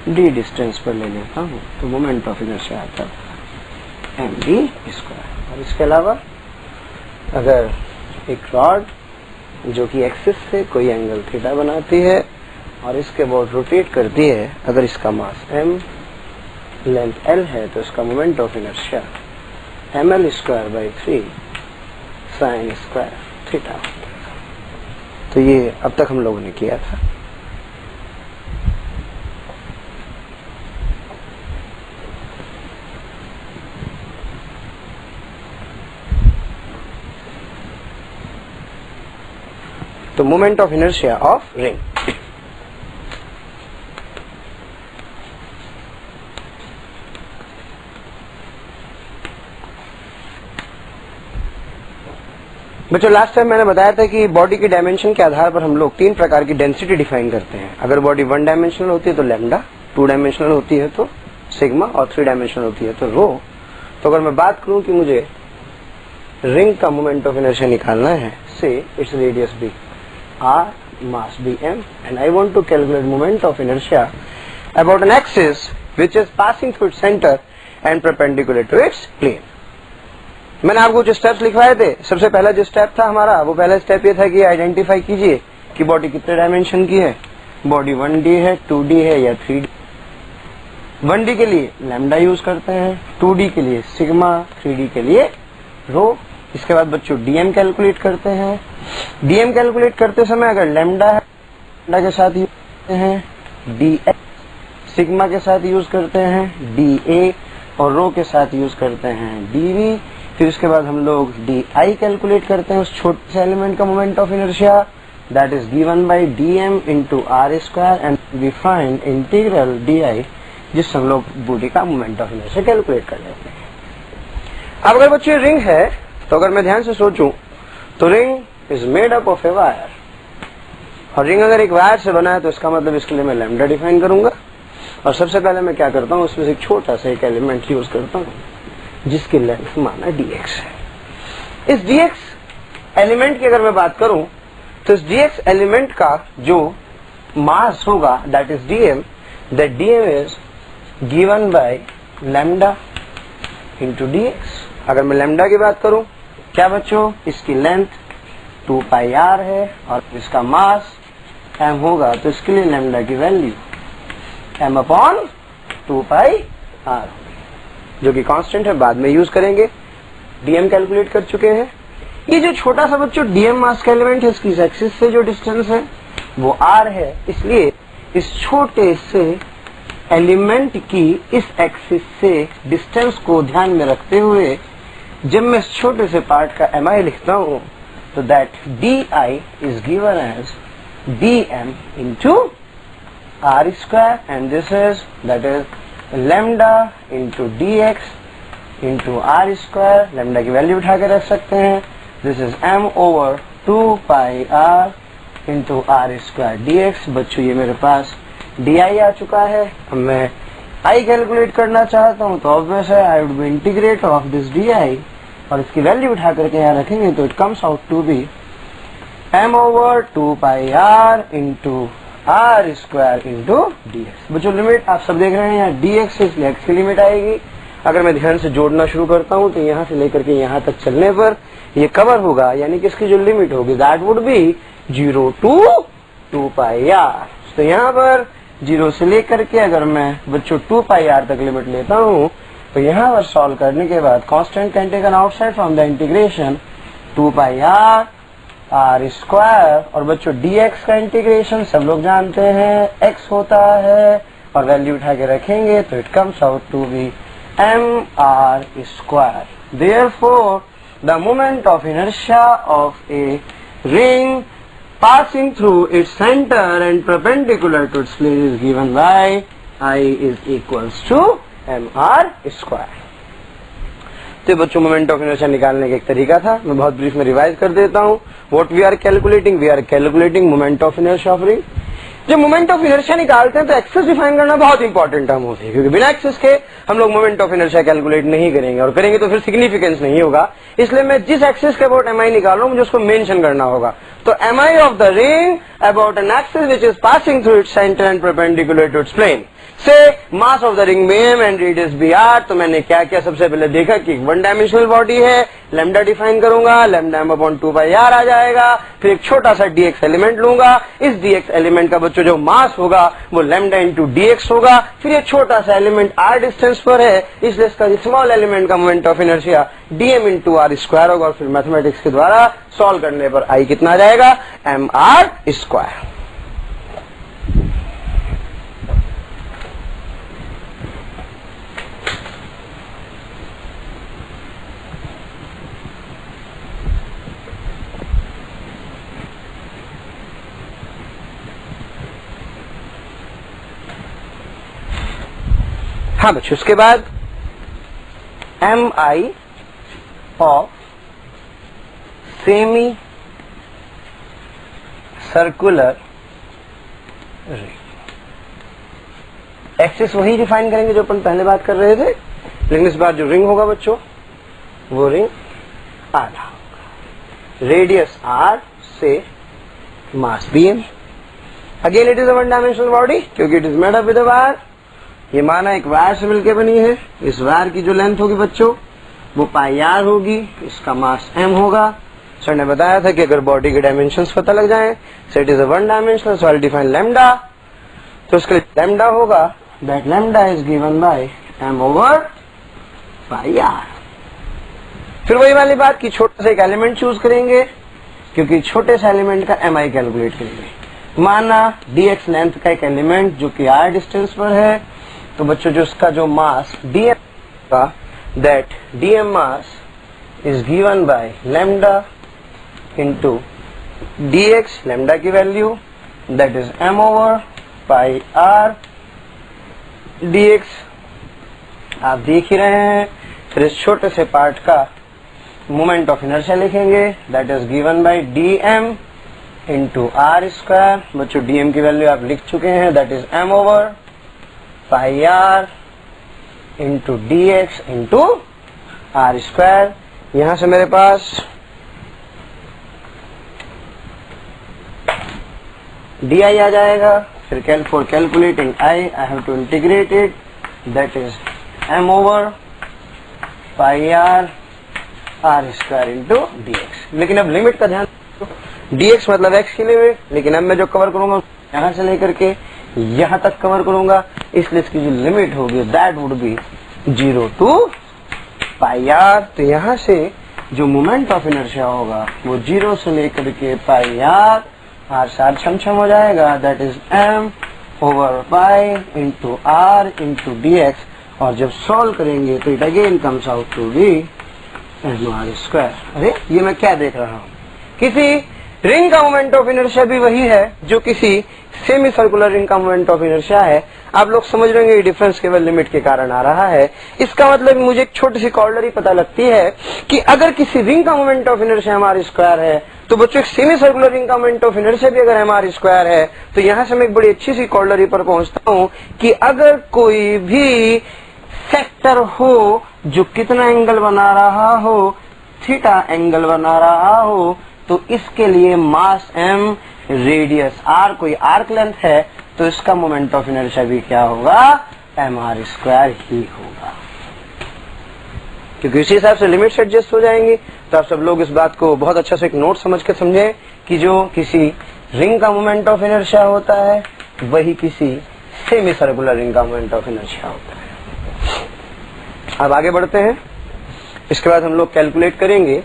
d डिस्टेंस पर ले लेता हूँ, तो मोमेंट ऑफ इनर्शिया आता है md स्क्वायर। और इसके अलावा अगर एक रॉड जो कि एक्सिस से कोई एंगल थीटा बनाती है और इसके अबाउट रोटेट करती है, अगर इसका मास m लेंथ l है, तो इसका moment of inertia ml square by 3 sign square theta. तो ये अब तक हम लोगों ने किया था। तो moment of inertia of ring. बच्चों लास्ट टाइम मैंने बताया था कि बॉडी के डायमेंशन के आधार पर हम लोग 3 प्रकार की डेंसिटी डिफाइन करते हैं। अगर बॉडी 1 डायमेंशनल होती है तो लैम्डा, 2 डायमेंशनल होती है तो सिग्मा, और 3 डायमेंशनल होती है तो रो। तो अगर मैं बात करूं कि मुझे रिंग का मोमेंट ऑफ इनर्शिया निकालना है, say its radius be r, mass bm, and I want to calculate moment of inertia about an axis which is passing through its center and perpendicular to its plane. मैंने आपको जो steps लिखवाए थे, सबसे पहला जो स्टेप था हमारा, वो पहला स्टेप ये था कि आइडेंटिफाई कीजिए कि बॉडी कितने डायमेंशन की है। बॉडी 1D है, 2D है या 3D। 1D के लिए लैम्डा यूज करते हैं, 2D के लिए सिग्मा, 3D के लिए रो। इसके बाद बच्चों डीएम कैलकुलेट करते हैं। डीएम कैलकुलेट करते समय अगर लैम्डा है, लैम्डा के साथ यूज करते हैं डीएक्स, सिग्मा के साथ यूज करते हैं डीए, और रो के साथ यूज करते हैं डीवी। फिर उसके बाद हम लोग डी आई कैलकुलेट करते हैं, उस छोटे से एलिमेंट का moment of inertia, that is given by dm into r square and we find integral di, जिससे हम लोग बॉडी का मोमेंट ऑफ इनर्शिया कैलकुलेट कर लेते हैं। अब अगर बच्चे रिंग है तो अगर मैं ध्यान से सोचूं तो ring is made up of a wire, और रिंग अगर एक वायर से बना है तो इसका मतलब इसके लिए मैं लैम्डा डिफाइन करूंगा। और सबसे पहले मैं क्या करता हूँ, उसमें से एक छोटा सा एक एलिमेंट यूज करता हूँ जिसकी लेंथ माना dx है। इस dx एलिमेंट की अगर मैं बात करूं तो इस dx एलिमेंट का जो मास होगा that is dm, that dm is given by lambda into dx। अगर मैं लैम्डा की बात करूं, क्या बच्चों, इसकी लेंथ 2 पाई r है और इसका मास m होगा, तो इसके लिए लैम्डा की value m upon 2 pi r जो कि कांस्टेंट है, बाद में यूज करेंगे। dm कैलकुलेट कर चुके हैं। ये जो छोटा सा बच्चों dm मास का एलिमेंट है, इसकी एक्सिस से जो डिस्टेंस है वो r है, इसलिए इस छोटे से एलिमेंट की इस एक्सिस से डिस्टेंस को ध्यान में रखते हुए जब मैं इस छोटे से पार्ट का mi लिखता हूं तो that di is given as dm into r square and this is that is lambda into dx into r square. Lambda की वैल्यू उठा के रख सकते हैं, this is m over 2 pi r into r square dx। बच्चों ये मेरे पास di आ चुका है। अब मैं i कैलकुलेट करना चाहता हूं तो ऑब्वियस है I would be integrate of this di और इसकी वैल्यू उठा करके यहाँ रखेंगे तो it comes out to be m over 2 pi r into r square into dx। बच्चों लिमिट आप सब देख रहे हैं, यहाँ dx से इसलिए x की लिमिट आएगी। अगर मैं ध्यान से जोड़ना शुरू करता हूँ तो यहाँ से लेकर के यहाँ तक चलने पर ये कवर होगा, यानी कि इसकी जो लिमिट होगी that would be 0 to 2 pi r। तो यहाँ पर 0 से लेकर के अगर मैं बच्चों 2 पाई r तक लिमिट लेता हूँ तो यहाँ पर सॉल्व करने के बाद constant can taken outside from the integration 2 pi r square, और बच्चों dx का इंटीग्रेशन सब लोग जानते हैं x होता है और वैल्यू उठा के रखेंगे तो it comes out to be mr square. Therefore the moment of inertia of a ring passing through its center and perpendicular to its plane is given by I is equals to mr square। तो बच्चों moment of inertia निकालने का एक तरीका था, मैं बहुत brief में रिवाइज कर देता हूँ। What we are calculating moment of inertia of ring. जब मोमेंट ऑफ इनर्शिया निकालते हैं तो एक्सिस डिफाइन करना बहुत इंपॉर्टेंट टर्म होती है, क्योंकि बिना एक्सिस के हम लोग मोमेंट ऑफ इनर्शिया कैलकुलेट नहीं करेंगे, और करेंगे तो फिर सिग्निफिकेंस नहीं होगा। इसलिए मैं जिस एक्सिस के अबाउट mi निकाल रहा हूं मुझे उसको मेंशन करना होगा। तो mi of the ring about an axis which is passing through its centre and perpendicular to its plane से mass of the ring m and radius br। तो मैंने क्या किया, सबसे पहले देखा कि वन डायमेंशनल बॉडी है, लैम्डा डिफाइन करूंगा, lambda m upon 2 pi r आ जाएगा। फिर एक छोटा सा dx एलिमेंट लूंगा, इस dx एलिमेंट का बच्चों जो मास होगा वो लैम्डा इंटू dx होगा। फिर ये छोटा सा एलिमेंट r डिस्टेंस पर है, इसलिए इसका स्मॉल एलिमेंट का moment of inertia dm into r square होगा, और फिर मैथमेटिक्स के द्वारा सॉल्व करने पर i कितना आ जाएगा, mr स्क्वायर। हाँ बच्चों, उसके बाद mi of semi circular ring. Axis वही डिफाइन करेंगे जो अपन पहले बात कर रहे थे, लेकिन इस बार जो रिंग होगा बच्चों वो रिंग आधा होगा, रेडियस r से mass bm। Again it is a one dimensional body क्योंकि it is made up with a wire. ये माना एक वायर से मिलकर बनी है, इस वायर की जो लेंथ होगी बच्चों वो पाई r होगी, इसका मास m होगा। सर ने बताया था कि अगर बॉडी के डायमेंशंस पता लग जाए, so it is a one dimensional, so I define lambda. तो उसके लिए लैम्डा होगा that lambda is given by m over pi r। फिर वही वाली बात कि छोटा सा एक एलिमेंट चूज करेंगे, क्योंकि छोटे से एलिमेंट का mi कैलकुलेट करेंगे। माना dx लेंथ का एक एलिमेंट जो कि r डिस्टेंस पर है, तो बच्चों जो उसका जो मास dm का that dm mass is given by lambda into dx lambda की value that is m over pi r dx। आप देख ही रहे हैं। फिर इस छोटे से पार्ट का मोमेंट ऑफ इनर्शिया लिखेंगे that is given by dm into R square. बच्चों dm की वैल्यू आप लिख चुके हैं that is m over pi r into dx into R square. यहां से मेरे पास di आ जाएगा। फिर for calculating I have to integrate it that is m over pi r square into dx। लेकिन अब लिमिट का ध्यान, dx मतलब x की लिमिट, लेकिन अब मैं जो कवर करूंगा यहां से लेकर के यहां तक कवर करूंगा, इसलिए इसकी जो लिमिट होगी that would be 0 to pi r। तो यहां से जो मोमेंट ऑफ इनर्शिया होगा वो 0 से लेकर के पाई r सार छम हो जाएगा that is m over pi into r into dx। और जब सॉल्व करेंगे तो it again comes out to be m r square. अरे ये मैं क्या देख रहा हूँ, किसी रिंग का मोमेंट ऑफ इनर्शिया भी वही है जो किसी सेमी सर्कुलर रिंग का मोमेंट ऑफ इनर्शिया है। आप लोग समझ रहे होंगे ये डिफरेंस केवल लिमिट के कारण आ रहा है। इसका मतलब मुझे एक छोटी सी कॉर्डरी पता लगती है कि अगर किसी रिंग का moment of inertia m r square है तो बच्चों एक सेमी सर्कुलर रिंग का मोमेंट ऑफ इनर्शिया भी अगर m r स्क्वायर है। तो यहां से मैं एक बड़ी अच्छी सी कॉर्डरी पर पहुंचता हूं कि अगर कोई भी सेक्टर हो जो कितना एंगल बना रहा हो, थीटा एंगल बना रहा हो, तो इसके लिए मास m रेडियस r कोई आर्क लेंथ है तो इसका मोमेंट ऑफ इनर्शिया भी क्या होगा, m r स्क्वायर ही होगा। क्योंकि इसी हिसाब से लिमिट्स एडजस्ट हो जाएंगी। तो आप सब लोग इस बात को बहुत अच्छा से एक नोट समझ के समझें कि जो किसी रिंग का मोमेंट ऑफ इनर्शिया होता है वही किसी सेमी सर्कुलर रिंग का मोमेंट ऑफ इनर्शिया होता है। अब आगे बढ़ते हैं। इसके बाद हम लोग कैलकुलेट करेंगे